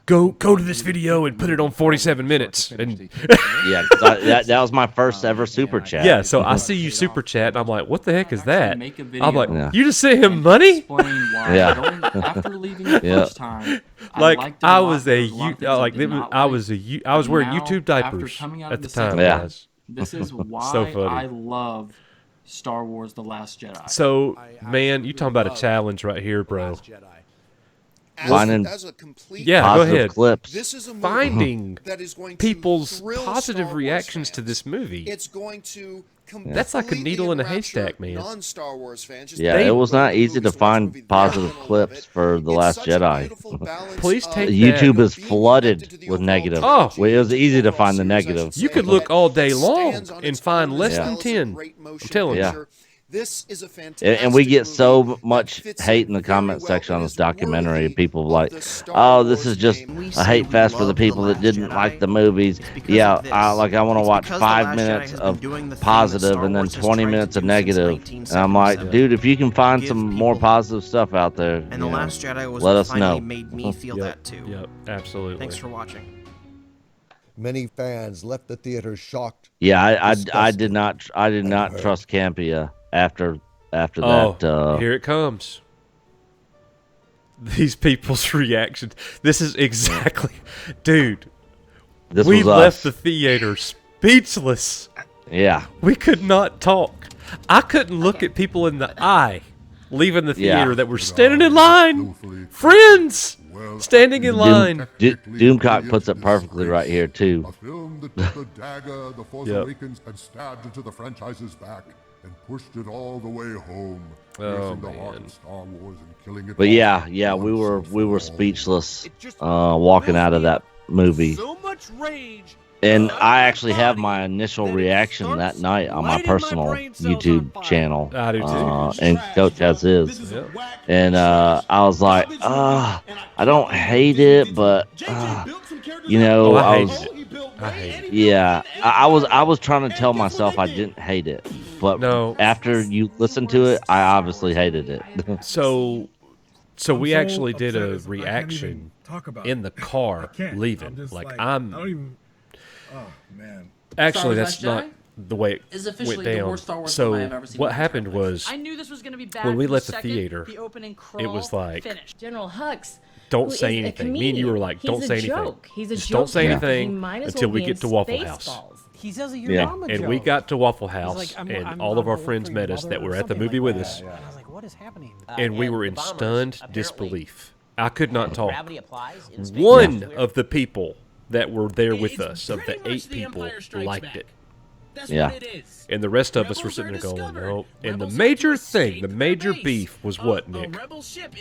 Go to this video and put it on 47 minutes. And yeah, 'cause that was my first ever super chat. Yeah, so I see you super chat, and I'm like, what the heck is that? Make a I'm video like, you just sent him money? Explain why after leaving the first time, like I was I was wearing now, YouTube after diapers coming out at of the the time. Yeah. Guys. This is why So funny. I love Star Wars: The Last Jedi. So, man, you talking about a challenge right here, bro. Finding as a complete go positive ahead. clips. This is a movie Finding that is going to people's thrill positive Star Wars reactions to fans. this movie. It's going to That's like a needle in a enrapture haystack, man. non-Star Wars fans. Just Yeah, think it was about not the easy to movies, watch the find movie, they're positive gonna love clips it. for The It's Last such a Jedi. beautiful balance Please of take that. YouTube is being flooded connected to the with overall negative. Oh. Well, it was easy to overall find the series, I should negative. say, You could that look all day long stands on and its find own less as than well as a 10. great I'm motion telling you. picture. This is a fantastic And we get so movie much that fits hate in the very comment well section on and this is documentary. worthy People of like, the Star oh, this is Wars just name. a hate fest for the people that didn't like the movies. Yeah, I want to watch 5 minutes of positive and then 20 minutes of negative. And I'm like, dude, if you can find some more positive stuff out there, And you The know, Last Jedi was let what us finally know. made me feel that too. Yep, absolutely. Thanks for watching. Many fans left the theater shocked. Yeah, I did disgusted, not hurt. trust Campia after Oh, that. here it comes. These people's reactions. This is exactly, dude. This we was left us. the theater speechless. Yeah. We could not talk. I couldn't look at people in the eye leaving the Yeah. theater that were standing in line. Friends standing in line. Doomcock puts it perfectly right here too. A film that took the dagger The Force Yep. Awakens and stabbed into the franchise's back and pushed it all the way home, Oh, piercing the heart man. of Star Wars and killing it. But all yeah, we were speechless walking out of that movie. So much rage. And I actually have my initial reaction that night on my personal YouTube channel. I do too. And Coach has his. And I was like, I don't hate it, but you know, I I hated was. it. I hate it. Yeah, I was trying to tell myself I didn't hate it, but No. after you listen to it, I obviously hated it. So we actually did a reaction in the car leaving. Like I'm. Oh man. Actually, Star that's Wars not Jedi the way it is went officially the down. worst Star Wars So film I have ever seen what in my happened entire life. was I knew this was gonna be bad when we from the left the second theater. the opening It was crawl like, finished. General Hux. don't who say is a anything. Me and you were like, comedian. don't He's say a anything. joke. He's a Just joke don't say character. He anything might as until well we be get in to Waffle House. Spaceballs. He says Yeah. your mama And we joke. got to Waffle He's House, like, and all of our friends met us that were at the movie with us, I was like, what is happening? and we were in stunned disbelief. I could not talk. Gravity applies in space. One of the people that were there with us, of the 8 people, liked it. Yeah. And the rest of us were sitting there going, no. And the major thing, the major beef was what, Nick?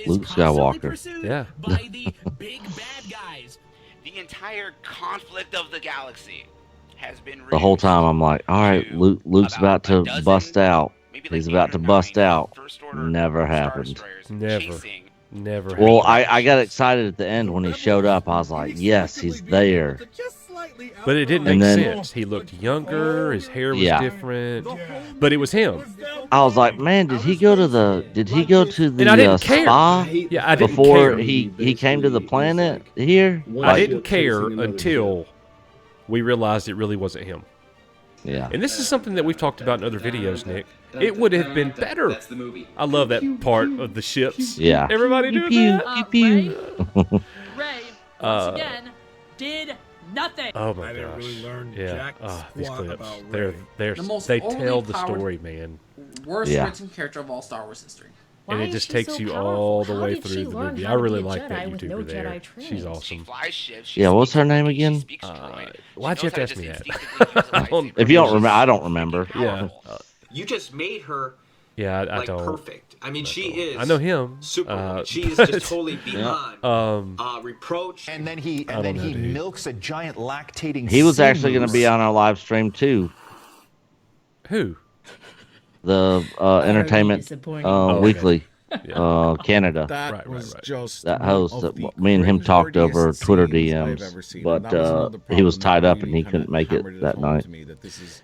Luke Skywalker. Yeah. By the big bad guys. The entire conflict of the galaxy has been The whole time I'm like, all right, Luke's about to bust out. He's about to bust out. Never happened. Never. Well, I got excited at the end when he showed up. I was like, yes, he's there. But it didn't make sense. He looked younger. His hair was different. But it was him. I was like, man, did he go to the And I didn't care. spa Yeah, I didn't before care. he came to the planet here? I didn't care until we realized it really wasn't him. Yeah. And this is something that we've talked about in other videos, Nick. It would have been better. I love that part of the ships. Yeah. Everybody doing that. Ray, once again, did nothing. Oh my gosh. Yeah. These clips. They tell the story, man. Worst written character of all Star Wars history. And it just takes you all the way through the movie. I really like that YouTuber there. She's awesome. Yeah, what's her name again? Why'd you have to ask me that? If you don't remember, I don't remember. Yeah. You just made her I don't. perfect. I mean, she is. I know him. Superwoman. She is just totally beyond reproach. And then he milks a giant lactating. He was actually going to be on our live stream too. Who? The Entertainment Weekly, Canada. That was just that host that me and him talked over Twitter DMs, but he was tied up and he couldn't make it that night.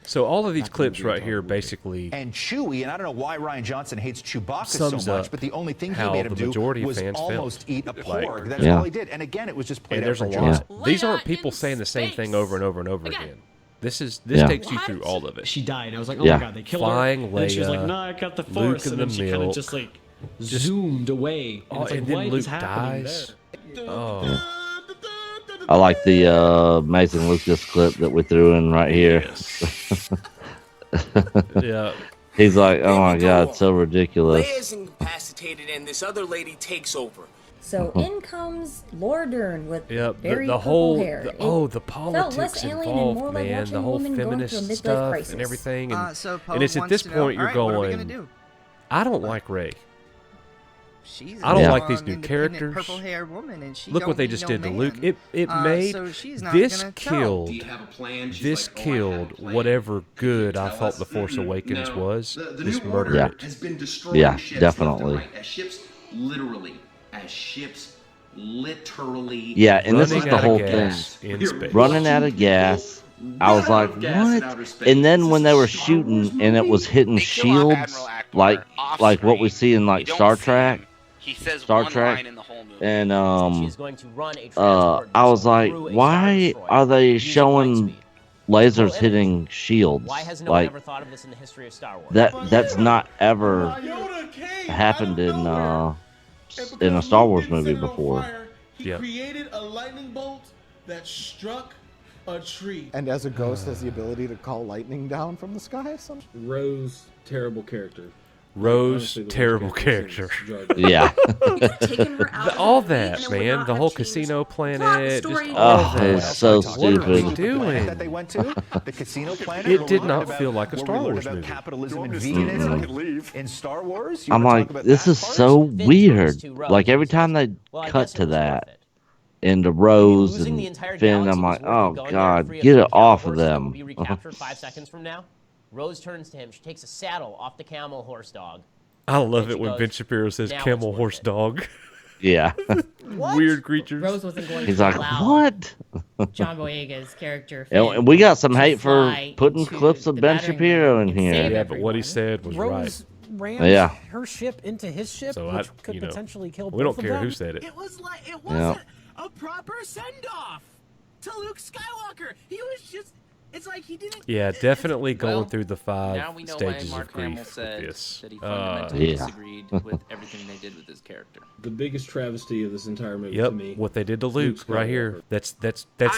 So all of these clips right here basically and Chewie, and I don't know why Ryan Johnson hates Chewbacca sums so much, up but the only thing he how made him the majority do of was fans almost felt. eat a porg. That's Yeah. all he did. And again, it was just played And there's a out for lot. These aren't people saying the same thing over and over and over again. This takes you through all of it. She died. I was like, oh my god, they killed Flying her. And she was like, Leia, no, I got the Luke Force. and And then the she kind of milk. just like zoomed away. And, it's like, and then what Luke is happening dies. there? Oh. I like the Amazing Lucas clip that we threw in right here. Yeah. He's like, oh my god, it's so ridiculous. Leia's incapacitated, and this other lady takes over. So in comes Laura Dern with very the purple whole hair. the Felt politics less alien and more involved, like man. watching The a whole woman going feminist through a midlife stuff crisis. and everything, and, So Poe and it's at this wants to know, point you're "Alright, what are we going, gonna do?" I don't like Ray. She's I don't a like these strong, new independent, characters. Purple-haired woman, and she Look don't what they need just no did to man. Luke. It made so she's not this gonna killed. tell. Do you have a plan? She's This like, "Oh, I have a killed plan." whatever good I Tell thought us? the Force Awakens No. was. The This New murdered Order it. has been destroying Yeah, ships definitely. left and right. As ships, literally, as ships, literally. Yeah, and this is Running the out of whole gas thing. in space. Running out of gas. I was like, gas in what? outer space. And then when they were shooting and it was hitting shields, like what we see in like Star Trek. He says Star one Trek. line in the whole movie. And She's going to run a I was like, why are they showing lasers hitting shields? Why has no one Like ever thought of this in the history of Star Wars? that's not ever happened in a Star Wars movie before. He created a lightning bolt that struck a tree. And as a ghost, has the ability to call lightning down from the sky. Rose, terrible character. Rose, terrible character. Yeah. All that, man. The whole casino planet. Just Oh, all that. it's so What are we stupid. doing? that they went to, the casino planet. It did where we not learned feel about- like a where Star we learned Wars about movie. capitalism and veganism in Star Wars. You I'm wanna like, talk about this that is part? so weird. Like every time they cut to that into Rose and Finn, I'm like, oh god, get it off of them. Be recaptured 5 seconds from now. Rose turns to him. She takes a saddle off the camel horse dog. I love And it she when goes, Ben Shapiro says "Now camel, it's horse, dog. Yeah. Weird creatures. Rose wasn't going He's to like, allow what? John Boyega's character. And we got some to hate for fly putting into clips of the Ben battering Shapiro in ram and save here. Yeah, but what he said was Rose right. ran Yeah. her ship into his ship, So which could potentially kill we don't both of care them. who said it. It was like it Yeah. wasn't a proper send-off to Luke Skywalker. He was just. It's like he didn't. Yeah, definitely going Well, through the 5 now we know stages why of Mark Hamill grief with said this. that he fundamentally Yeah. disagreed with everything they did with his character. The biggest travesty of this entire movie Yep, to me. what they did to Luke right here. That's I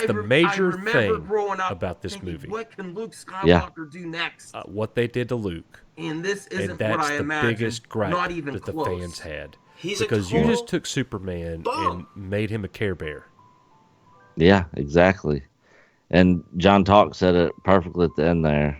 the re- I major remember thing growing up about this thinking, movie. What can Luke Skywalker Yeah. do next? What they did to Luke. And this isn't And that's what I the imagined. biggest gripe Not even that the close. fans had. He's a Because you total just took Superman and made him a Care Bear. Yeah, exactly. And John Talk said it perfectly at the end there.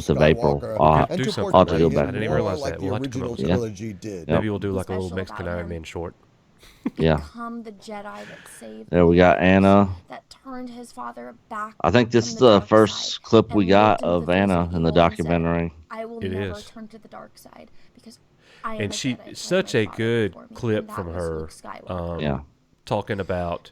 29th of April. I'll and do to something I'll have to portray go back. him I didn't even more realize like that. the We'll have to come original up with trilogy did. Maybe we'll do like a little Special Mexican about Iron him. Man short. Yeah. Become the Jedi that saved There we got Anna. that turned his father back. I think this is from the the dark first side clip we and got looked into of the face Anna in the evil and said, documentary. I will It never is. turn to the dark side because I am And a she, Jedi, like such my a father good before me, and clip that from was her, Luke Skywalker. Yeah. talking about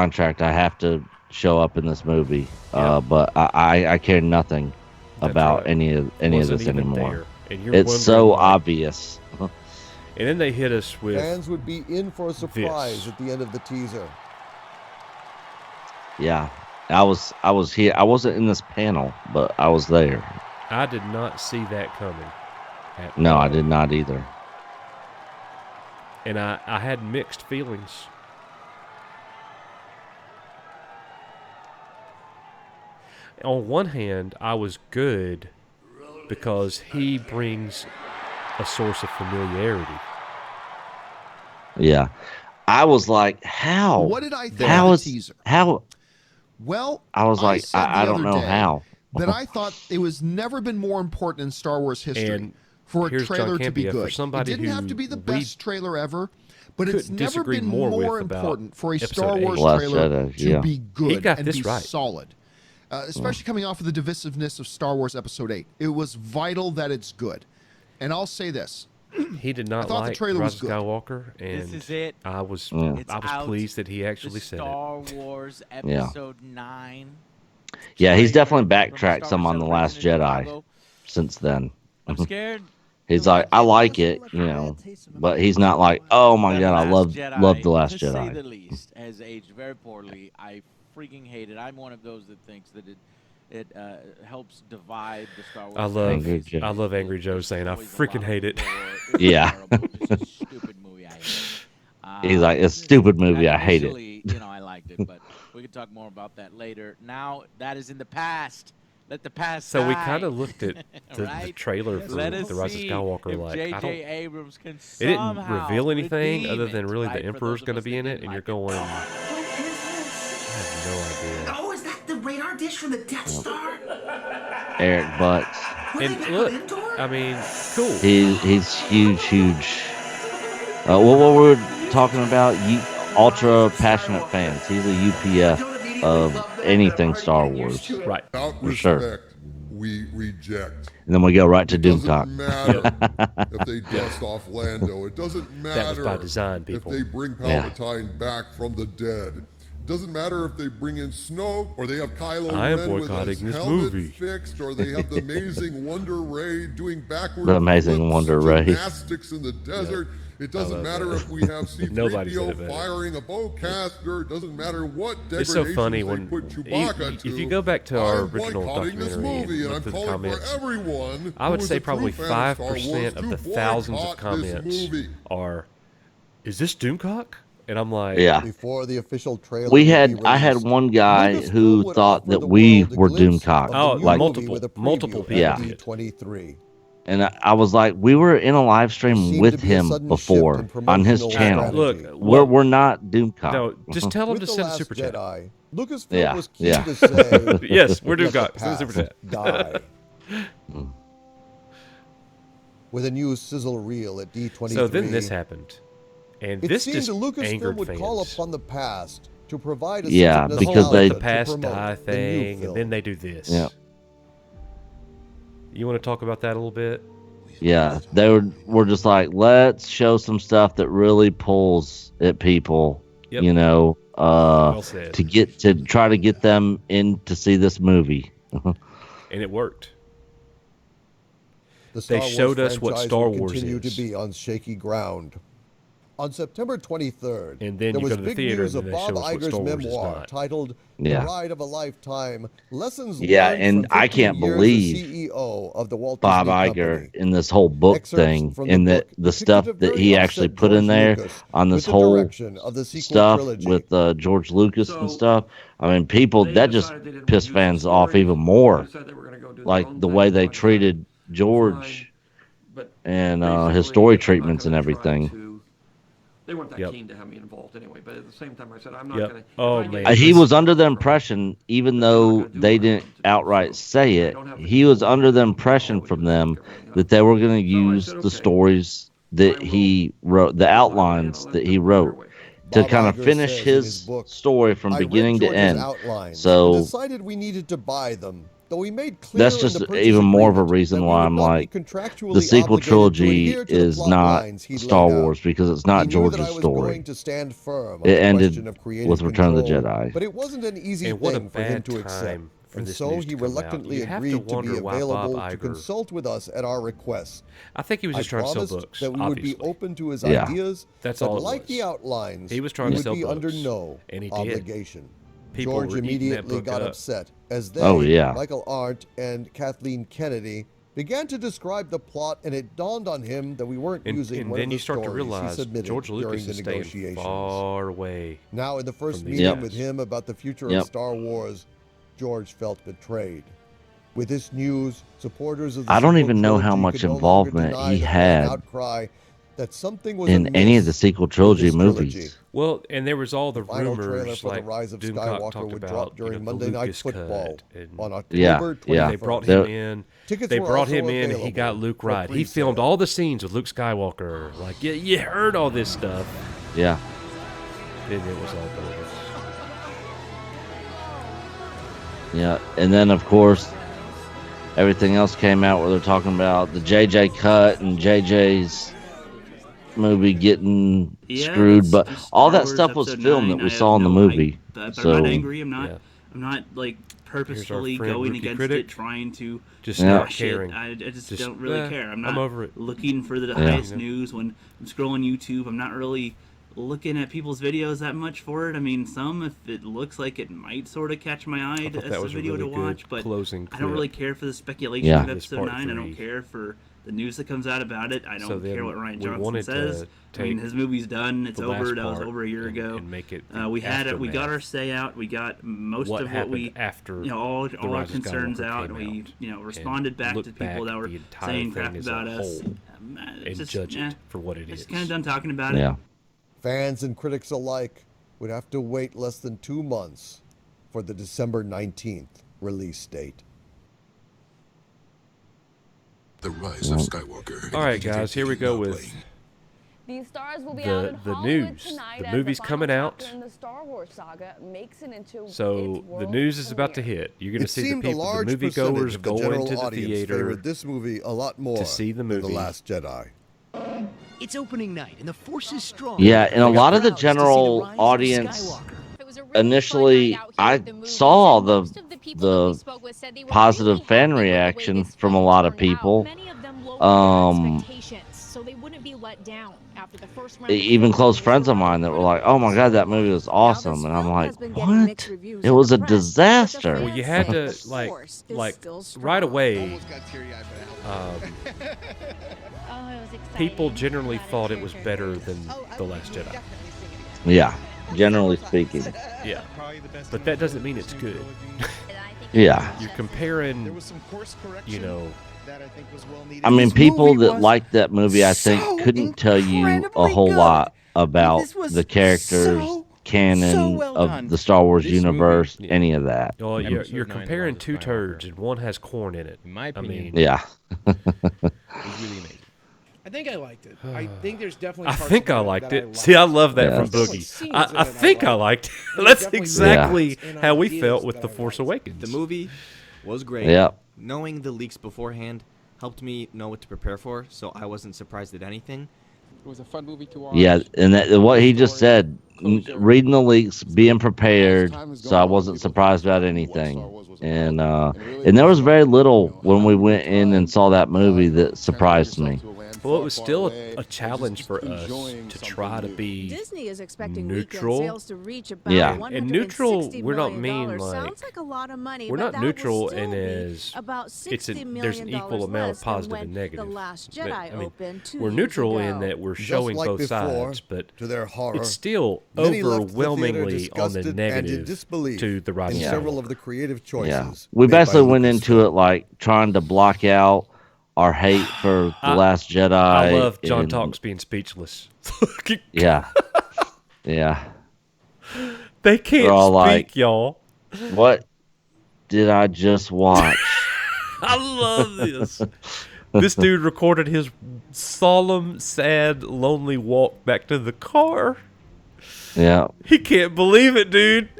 contract. I have to show up in this movie. But I care nothing about right. any of Wasn't this even anymore. there. And you're It's so wondering why. obvious. And then they hit us with Fans would be in for a surprise at the end of the teaser. Yeah, I was here. I wasn't in this panel, but I was there. I did not see that coming. No, I did not either. And I had mixed feelings. On one hand, I was good because he brings a source of familiarity. Yeah, I was like, how? What did I think how of is the teaser? how? Well, I was like, said the I don't other know day how. that I thought it was never been more important in Star Wars history And for a here's John trailer to be Campea, for good. It somebody didn't have who to be the we best trailer ever, but it's couldn't never disagree been more with more about important for a Episode Star 8. Wars Last trailer Jedi, to yeah. be good He got and this be right. solid. Especially coming off of the divisiveness of Star Wars Episode 8. It was vital that it's good. And I'll say this. He did I not thought the like trailer Rise was of good. Skywalker, and This is it. I was It's I was out. pleased that he The actually said Star it. Wars Yeah. Episode 9. Yeah, he's trailer definitely from backtracked Star some Wars on The Last Celebration in Jedi Chicago. since then. I'm scared. He's like, I like it, you know, but he's not like, oh my The god, I Last love The Last to say Jedi. the least, has aged very poorly. I freaking hate it. I'm one of those that thinks that it helps divide the Star Wars. I love Angry Joe saying I freaking hate it. Yeah. It's a stupid movie. I hate it. He's like, it's a stupid movie, I hate it. Initially, you know, I liked it, but we can talk more about that later. Now that is in the past. Let the past So we die. kind of looked at the Right? trailer for Let us The Rise of see Skywalker if like, I J.J. don't. Abrams can It didn't somehow reveal anything redeem other than it, really right, the for Emperor's those of going to us be that in it, didn't and you're like going, I have no idea. Oh, is that the radar dish from the Death Star? Eric Butts. And look, I mean, cool. He's huge. What were we talking about? Ultra passionate fans. He's a UPF of anything Star Wars. Right. Without For sure. respect, we reject. And then we go right to It doesn't Doomcock. matter if they dust off Lando. It doesn't matter That was by design, people. if they bring Yeah. Palpatine back from the dead. It doesn't matter if they bring in Snoke or they have Kylo I am Ren with boycotting his this helmet movie. fixed or they have the amazing Wonder Ray doing backwards The amazing Wonder Ray. gymnastics in the desert. It doesn't matter if we have Nobody said it C-3PO better. firing a bowcaster. It doesn't matter what It's so degradations funny they when put Chewbacca if to. you go back to our I'm original boycotting this documentary movie, and and look I'm through the calling comments, for everyone I would who is say a probably true fan of Star Wars 5% of to the thousands of boycott this comments movie. are, "Is this Doomcock?" And I'm like, Yeah. Before the official trailer I had one guy who thought that we were Doomcock. Oh, like multiple people. Yeah. D23. And I was like, we were in a live stream with him before on his channel. Look, we're not Doomcock. No, just tell him With to The send a Last super chat. Jedi, Lucasfilm Yeah, was keen yeah. to say, Yes, we're "Let the Doomcock. Send a super past chat." die." With a new sizzle reel at D23. So then this happened, and It this seemed just the Lucasfilm angered would fans. call upon the past to provide a Yeah, sense of because nostalgia they- the to past promote die the new thing, and film. then they do this. Yeah. You want to talk about that a little bit? Yeah, they were just like, let's show some stuff that really pulls at people, Yep. you know, Well said. to try to get them in to see this movie. And it worked. The Star They Wars showed us what franchise Star would Wars continue is. to be on shaky ground. On September 23rd, And then there you was go to the big theater news and of then they Bob show us what Iger's Star Wars is memoir not. titled Yeah. "The Ride of a Lifetime: Lessons Yeah, Learned and from I 15 can't Years as believe CEO of the Walt Bob Disney Iger Company." in this whole book Excerpts thing, from the and that book the depicted stuff a that very he upset actually put George in there Lucas on with this the whole direction of the sequel stuff trilogy. with George Lucas and stuff. I mean, people They that just decided they didn't pissed wanna use fans the off story. even more. They said they were gonna go do their Like own the thing, way which they I thought treated George fine. But and his basically, story I'm not treatments and gonna try everything. to- They weren't that Yep. keen to have me involved anyway, but at the same time, I said I'm not Yep. going to. Oh, man. He was under the impression, even though they didn't outright say it, he was under the impression from them that they were going to use the stories that he wrote, the outlines that he wrote, to Bob kind of Iger finish says in his his book, story from "I read beginning to George's end. outlines and So decided we needed to buy them, though he made clear that's in just the purchase even more of a agreement reason that we why would I'm not be like, contractually the sequel obligated to trilogy adhere to the is plot not lines he'd Star laid out. Wars because it's not He knew that I George's was story. going to stand firm on It the ended question of creative with Return of the control, Jedi. but it wasn't an easy And what a thing for him bad to accept. time for and this so news he to come out. reluctantly You have to agreed to wonder be why available Bob to Iger. consult with us at our request. I think he was just trying to sell promised books. that we would be obviously. open to his Yeah. ideas, That's but all it like was. the outlines, He was trying we to would sell be under books, no and he did. obligation. People George were eating that immediately book got up. upset as they, Oh, yeah. Michael Arndt and Kathleen Kennedy, began to describe the plot, and it dawned on him that we weren't using And one then of the you start to stories he realize submitted George Lucas during the is staying negotiations. far away. Now, in the first from these meeting guys. with him about the future Yep. of Star Wars, George felt betrayed. With this news, supporters of the I don't sequel even know how trilogy much could no longer involvement deny he the fan had outcry that something was in any of the amiss sequel with trilogy this movies. trilogy. Well, and there was all the Final trailer rumors for like the Rise of Doomcock Skywalker talked would about, drop during the Monday Night Lucas Football cut and on Yeah, October 21st. yeah. They brought The- him in. Tickets They were brought also him in, and he got available Luke for right. He pre-sale. filmed all the scenes with Luke Skywalker. Like, you heard all this stuff. Yeah. And it was all bogus. Yeah, and then of course everything else came out where they're talking about the JJ cut and JJ's movie getting screwed, but all that stuff was filmed that we saw in the movie. But So I'm not angry. I'm not. Yeah. I'm not like purposefully friend, going rookie against critic. it, trying to Just Yeah. not smash it. caring. I just Just, don't really care. I'm not over it. looking for the Yeah. highest news when I'm scrolling YouTube. I'm not really looking at people's videos that much for it. I mean, some if it looks like it might sort of catch my eye thought as that a was a video really to watch, good but closing I don't really clip. care for the speculation Yeah. of This episode part 9. I don't 3. care for the news that comes out about it. I So don't then care what Ryan we Johnson wanted to says. I mean, take his movie's done. It's the last over. That was part over a year and- ago. and make it we had it. We got aftermath. our say out. We got most What of what happened we after all The our Rise of concerns Skywalker out. came We out you know responded back to look people back that were the entire saying thing crap as a about us. whole It's and just, judge eh, it for what it Just is. kind of done talking about yeah. it. Fans and critics alike would have to wait less than 2 months for the December 19th release date. The Rise of Skywalker. All right, guys, here we go with These stars will be out in the Hollywood news. tonight The as movie's final coming out. chapter in the Star Wars saga makes it into So its the world news is about to premiere. hit. You're going to It see the seemed a people, the large percentage moviegoers of the going general to the audience theater favored this movie a lot more see the than movie. The Last Jedi. It's opening night, and the Force is strong. Yeah, and a lot of the general audience initially, I saw the positive fan reaction from a lot of people. So they wouldn't be let down after the first Even close friends of mine that were like, "Oh my god, that movie was awesome," and I'm like, "What? It was a disaster." Well, you had to like right away. People generally thought it was better than The Last Jedi. Yeah, generally speaking. Yeah, but that doesn't mean it's good. Yeah. You're comparing, you know. I mean, people that liked that movie, I think, couldn't tell you a whole lot about the characters, canon of the Star Wars universe, any of that. Well, you're comparing two turds, and one has corn in it. In my opinion, Yeah. it was really amazing. I think I liked it. I think there's definitely. I parts think of I it liked that it. See, I love that Yeah. from Definitely Boogie. scenes I in it think I liked it. That's definitely exactly and how we ideas felt with that The I Force liked. Awakens. The movie was great. Yep. Knowing the leaks beforehand helped me know what to prepare for, so I wasn't surprised at anything. It was a fun movie to watch. Yeah, and that, what he just said, reading the leaks, being prepared, so I wasn't surprised about anything. And there was very little when we went in and saw that movie that surprised me. Well, it was still a challenge for us to try to be Disney is expecting neutral. weekend sales to reach about Yeah. And neutral, $160 we're not million. mean like Sounds like a lot of money, we're but not that neutral will still in be as about it's $60 there's an million equal amount less of than positive when and negative. The Last But, Jedi I mean, opened 2 we're years neutral ago. in that we're Just showing like both before, sides, but to their horror, it's still many left the theater overwhelmingly on the disgusted and in negative disbelief to the Rise in of several Skywalker. of the creative choices. Yeah. We made by basically went Lucasfilm. into it like trying to block out our hate for The Last Jedi. I love John and- Talks being speechless. Yeah. Yeah. They can't They're all speak, like, y'all. What did I just watch? I love this. This dude recorded his solemn, sad, lonely walk back to the car. Yeah. He can't believe it, dude.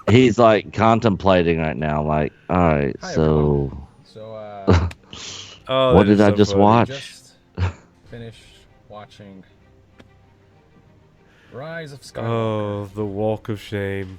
He's like contemplating right now, like, all right, Hi, so everyone. So, Oh, what that is did I so just funny. watch? just finished watching Rise of Skywalker. Oh, the walk of shame.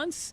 once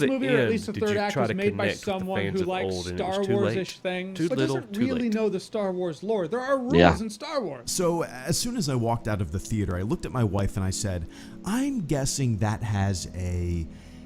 this the movie, or at end least the did third you act, try was to made by connect with the someone fans who of likes old, and it Star was too Wars-ish late. things, Too but little, doesn't too really late. know the Star Wars lore. There are rules Yeah. in Star Wars. So as soon as I walked out of the theater, I looked at my wife and I said, I'm guessing that has a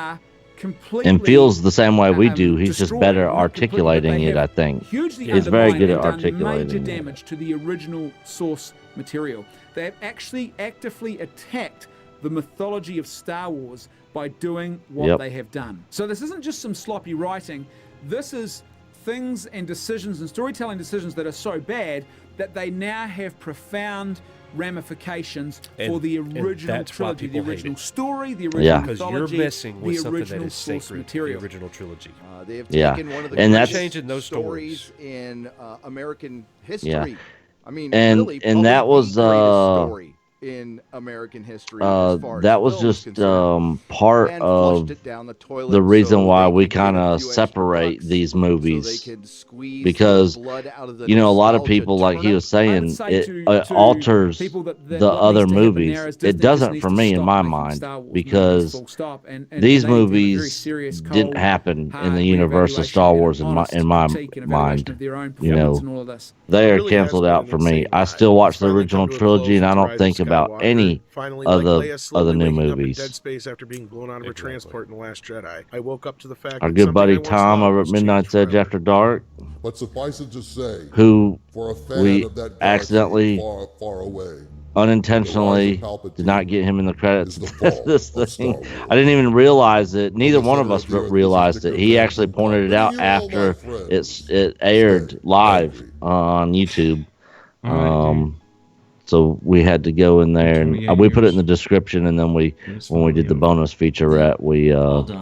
are completely and feels the same way we do. He's just destroyed, better not completely, but articulating they it, I have think. hugely He's very good at undermined and done major articulating it. damage to the original source material. They have actually actively attacked the mythology of Star Wars by doing what they have done. So this isn't just some sloppy writing. This is things and decisions and storytelling decisions that are so bad that they now have profound ramifications for the original trilogy, the original story, the original mythology, because you're messing with the something original that is source sacred, material. the original trilogy. They have taken one of the and greatest changing those stories in American history. Yeah. I mean, And- really, and probably that was, the greatest story in American history as far that as was film is just concerned, part and of flushed it down the toilet the reason so why they we could get kind a of few extra separate bucks, these so they movies, could squeeze because the blood out of the you know, a lot of nostalgia people, like he was I would saying, say it to alters people that the what other needs to happen movies. there is It Disney just doesn't needs for to me in stop my making mind, Star Wars movies, because full stop. And these they need to have a very movies serious, didn't cold, happen in hard the universe of reevaluation Star and an Wars honest in my critique and evaluation mind. of their own You performance know, and all of this. they It are really has canceled been out an for me. insane I ride. still watch It's the finally original come to a trilogy, close and I with The don't Rise think of about Skywalker. any Finally, of like the Leia slowly new waking up in movies. dead space after being blown out of her transport in The Last Jedi. I woke up to the fact Our that good something buddy I once Tom loved over at was changed Midnight's Edge forever. After Dark, But suffice it to say, who for a fan we of that galaxy accidentally, far, far away, unintentionally the rise of did not Palpatine get him in the credits. is the fall This of Star thing, Wars. I didn't even realize it. Neither the one of center us of the earth, realized this it. is He Victor actually Van pointed it out Bringing you all my after friends. it aired live on YouTube. All right, dude. So we had to go in there, and 28 we put it in years. the description, and then It's when we fine, did the yo. bonus featurette, we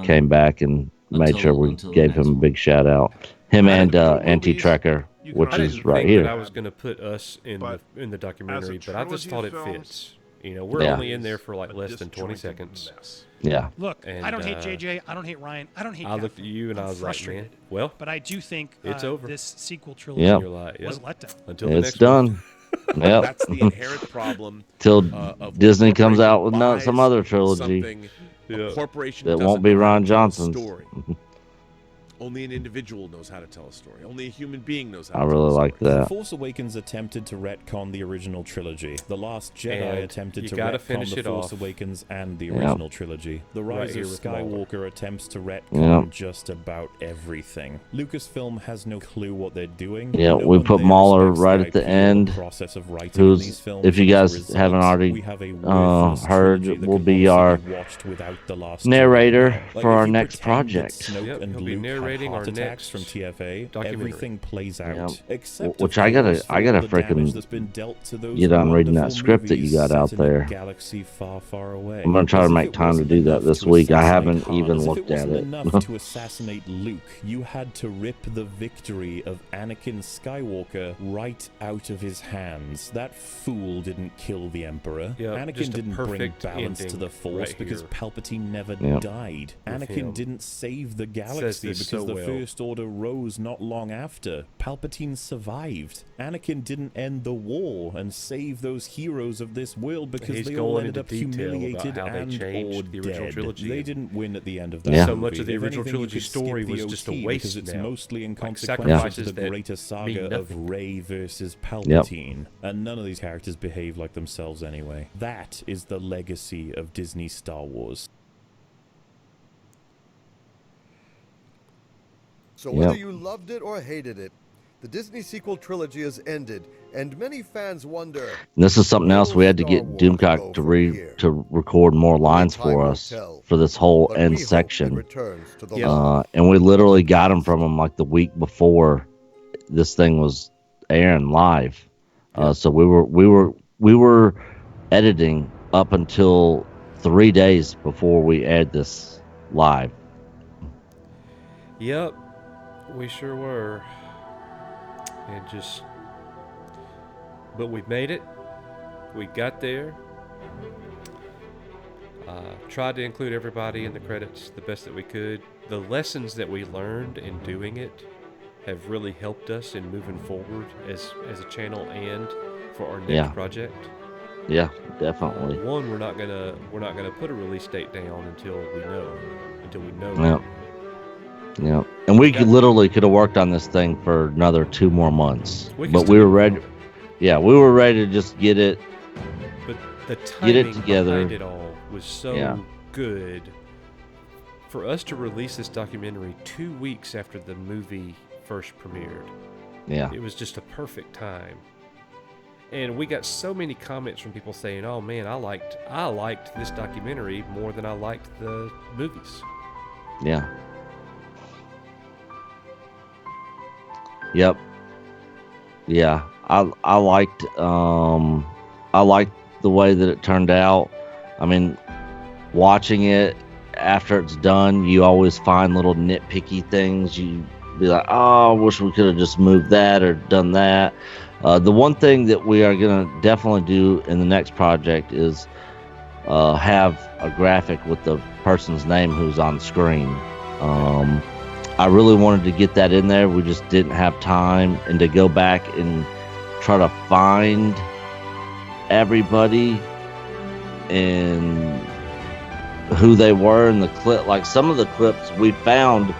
came back and made sure we gave him a big shout out. Him I and didn't- Anti-Trekker, which I is didn't right think here. that I was going to put us in the documentary, but I just thought it fits. You know, we're Yeah. only in there for like less than 20 seconds. Yeah. Look, And, I don't hate JJ. I don't hate Ryan. I don't hate. I looked at you and I'm I was frustrated. like, man, well, but I do think it's over. This sequel trilogy Yep. You're like, was a yep. letdown. Until the It's next done. one. Yep. That's the inherent problem. Till of when Disney a comes out with corporation some buys other trilogy something, a corporation that doesn't won't be know how Ron to tell a Johnson's. story. Only an individual knows how to tell a story. Only a human being knows I how to tell really a story. like that. Force Awakens attempted to retcon the original trilogy. The Last Jedi And attempted you to gotta retcon finish The it Force off. Awakens and the Yep. original trilogy. The Right Rise here of with Mulder. Skywalker attempts to retcon Yep. just about everything. Lucasfilm has no clue what they're doing. Yeah, No we one put there Mahler respects right the at the IP or end. process of writing in these Who's, films. if you As a guys result, haven't already we have a worthless heard, trilogy that will can be honestly our be watched without The Last narrator Jedi. Like, for if our you next pretend that project. Snoke Yep, and he'll be Luke had narrating heart our attacks next from TFA. documentary. Everything plays out, Yep. except Which of I gotta course, for all the damage freaking that's been dealt to those get on reading that wonderful script that you movies got set out in a there. galaxy far, far away. I'm gonna try As to if make it time to wasn't do that enough this to week. I assassinate haven't Han, even as if looked it at wasn't it. enough to assassinate Luke, you had to rip the victory of Anakin Skywalker right out of his hands. That fool didn't kill the Emperor. Yep, Anakin just a didn't bring perfect balance to ending the Force right because here. Palpatine never Yep. died. With Anakin him. didn't save the Says galaxy this because so the well. First Order rose not long after. Palpatine survived. Anakin didn't end the war and save those heroes of this world because He's they all going ended into up detail about humiliated how they and changed or the original dead. trilogy They and didn't win at the end of that Yeah. so movie. much of the If original anything, you trilogy could skip story the was just a OT waste because it's now. mostly Like inconsequential sacrifices to the that greater mean saga of nothing. Rey versus Palpatine. And none of these characters behave like themselves anyway. That is the legacy of Disney Star Wars. So whether you loved it or hated it, the Disney sequel trilogy has ended, and many fans wonder. And this is something else we had to get Doomcock to record more lines for us for this whole end section. And we literally got them from him like the week before this thing was airing live. So we were editing up until 3 days before we aired this live. Yep, we sure were. And but we made it. We got there. Tried to include everybody in the credits the best that we could. The lessons that we learned in doing it have really helped us in moving forward as a channel and for our next project. Yeah, definitely. One, we're not gonna put a release date down until we know. Yep. Yeah, and we literally could have worked on this thing for another 2 more months, but we were ready. Yeah, we were ready to just get it. But the timing together. behind it all was so good. For us to release this documentary 2 weeks after the movie first premiered, Yeah, it was just a perfect time. And we got so many comments from people saying, "Oh man, I liked this documentary more than I liked the movies." Yeah. Yep. Yeah. I liked the way that it turned out. I mean, watching it after it's done, you always find little nitpicky things. You be like, oh, I wish we could have just moved that or done that. The one thing that we are going to definitely do in the next project is have a graphic with the person's name who's on screen. I really wanted to get that in there. We just didn't have time, and to go back and try to find everybody and who they were in the clip. Like some of the clips we found,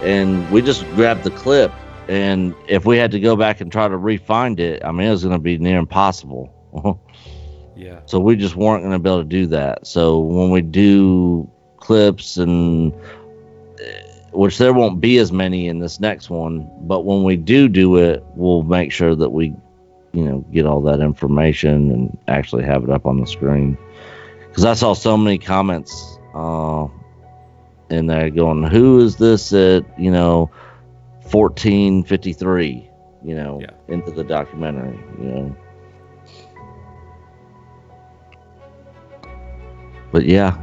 and we just grabbed the clip, and if we had to go back and try to re-find it, I mean, it was going to be near impossible. Yeah. So we just weren't going to be able to do that. So when we do clips, and which there won't be as many in this next one, but when we do it, we'll make sure that we, get all that information and actually have it up on the screen. Because I saw so many comments in there going, "Who is this at 1453?" Into the documentary. But yeah,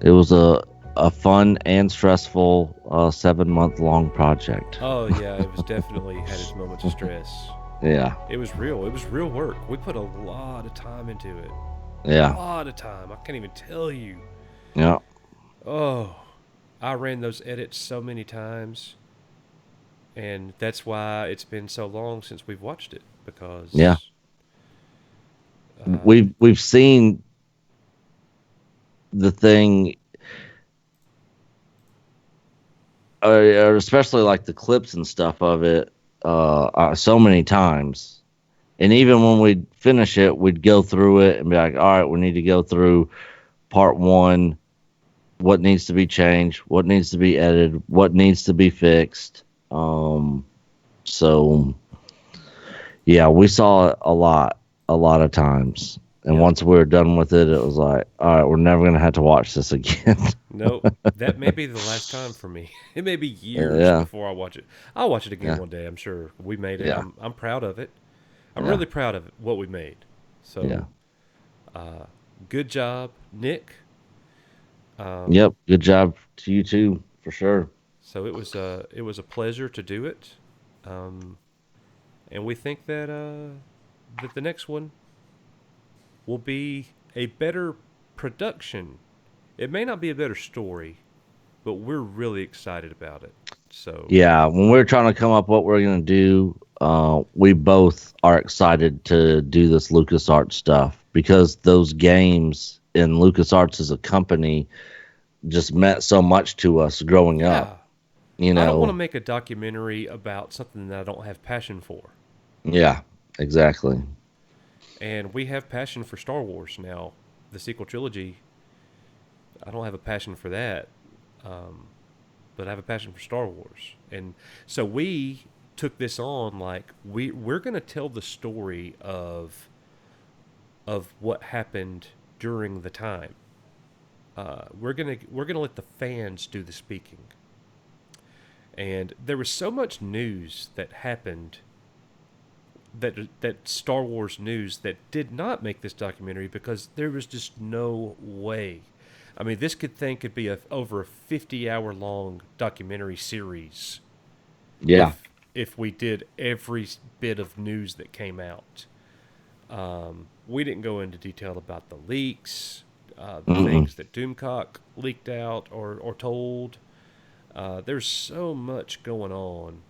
it was a fun and stressful 7-month-long project. Oh yeah, it was definitely had its moments of stress. Yeah. It was real. It was real work. We put a lot of time into it. Yeah. A lot of time. I can't even tell you. Yeah. Oh, I ran those edits so many times. And that's why it's been so long since we've watched it, because yeah, we've seen the thing, or especially like the clips and stuff of it, so many times. And even when we'd finish it, we'd go through it and be like, all right, we need to go through part 1, what needs to be changed, what needs to be edited, what needs to be fixed. So yeah, we saw it a lot of times. And once we were done with it, it was like, all right, we're never going to have to watch this again. Nope. That may be the last time for me. It may be years before I watch it. I'll watch it again one day, I'm sure. We made it. Yeah. I'm proud of it. I'm really proud of what we made. So, good job, Nick. Yep, good job to you too, for sure. So it was a pleasure to do it, and we think that that the next one will be a better production. It may not be a better story, but we're really excited about it. So yeah, when we're trying to come up what we're gonna do, we both are excited to do this LucasArts stuff, because those games in LucasArts as a company just meant so much to us growing up. I don't want to make a documentary about something that I don't have passion for. Yeah, exactly. And we have passion for Star Wars now. The sequel trilogy, I don't have a passion for that, but I have a passion for Star Wars. And so we took this on like we're going to tell the story of what happened during the time. We're gonna let the fans do the speaking. And there was so much news that happened, that Star Wars news, that did not make this documentary, because there was just no way. I mean, this could be over a 50-hour long documentary series. Yeah. If we did every bit of news that came out. We didn't go into detail about the leaks, the things that Doomcock leaked out or told. There's so much going on.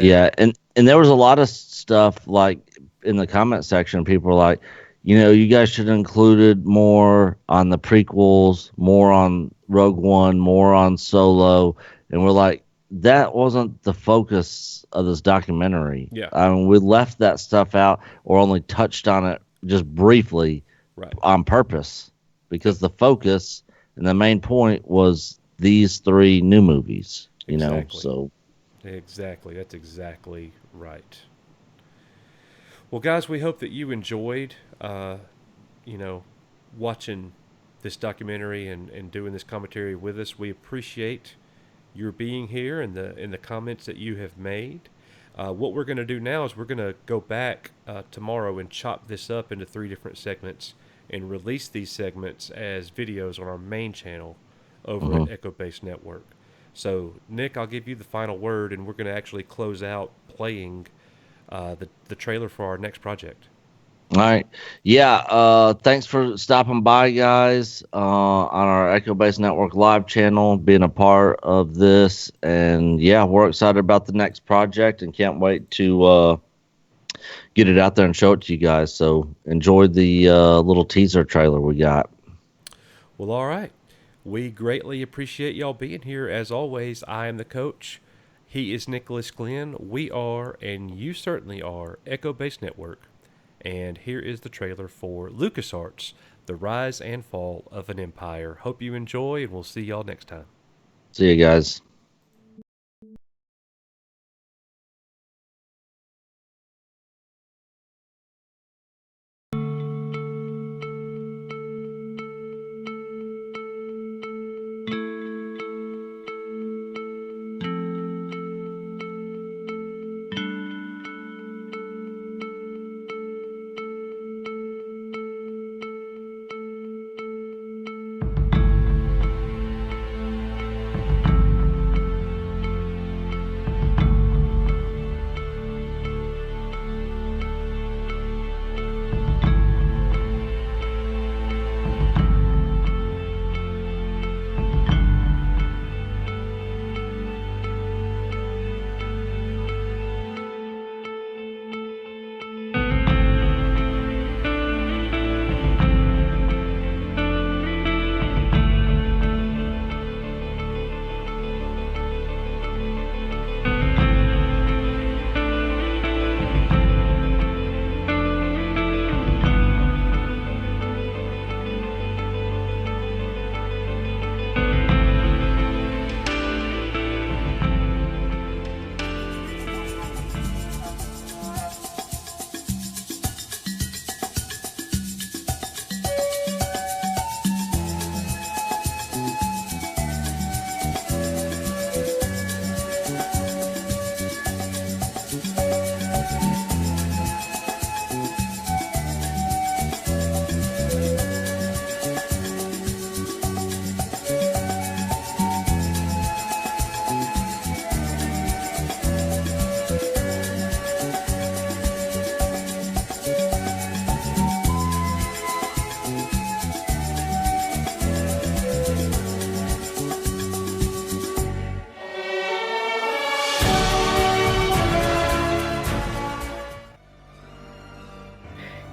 Yeah, and there was a lot of stuff, like in the comment section, people were like, you guys should have included more on the prequels, more on Rogue One, more on Solo. And we're like, that wasn't the focus of this documentary. Yeah. I mean, we left that stuff out, or only touched on it just briefly, on purpose, because the focus and the main point was these 3 new movies, Exactly. So Exactly. That's exactly right. Well, guys, we hope that you enjoyed, watching this documentary and doing this commentary with us. We appreciate your being here and the comments that you have made. What we're going to do now is we're going to go back tomorrow and chop this up into 3 different segments and release these segments as videos on our main channel over at Echo Base Network. So, Nick, I'll give you the final word, and we're going to actually close out playing the trailer for our next project. All right. Yeah. Thanks for stopping by, guys, on our Echo Base Network live channel, being a part of this. And yeah, we're excited about the next project and can't wait to get it out there and show it to you guys. So enjoy the little teaser trailer we got. Well, all right. We greatly appreciate y'all being here. As always, I am the coach. He is Nicholas Glenn. We are, and you certainly are, Echo Base Network. And here is the trailer for LucasArts, The Rise and Fall of an Empire. Hope you enjoy, and we'll see y'all next time. See you guys.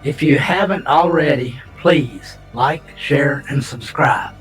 If you haven't already, please like, share, and subscribe.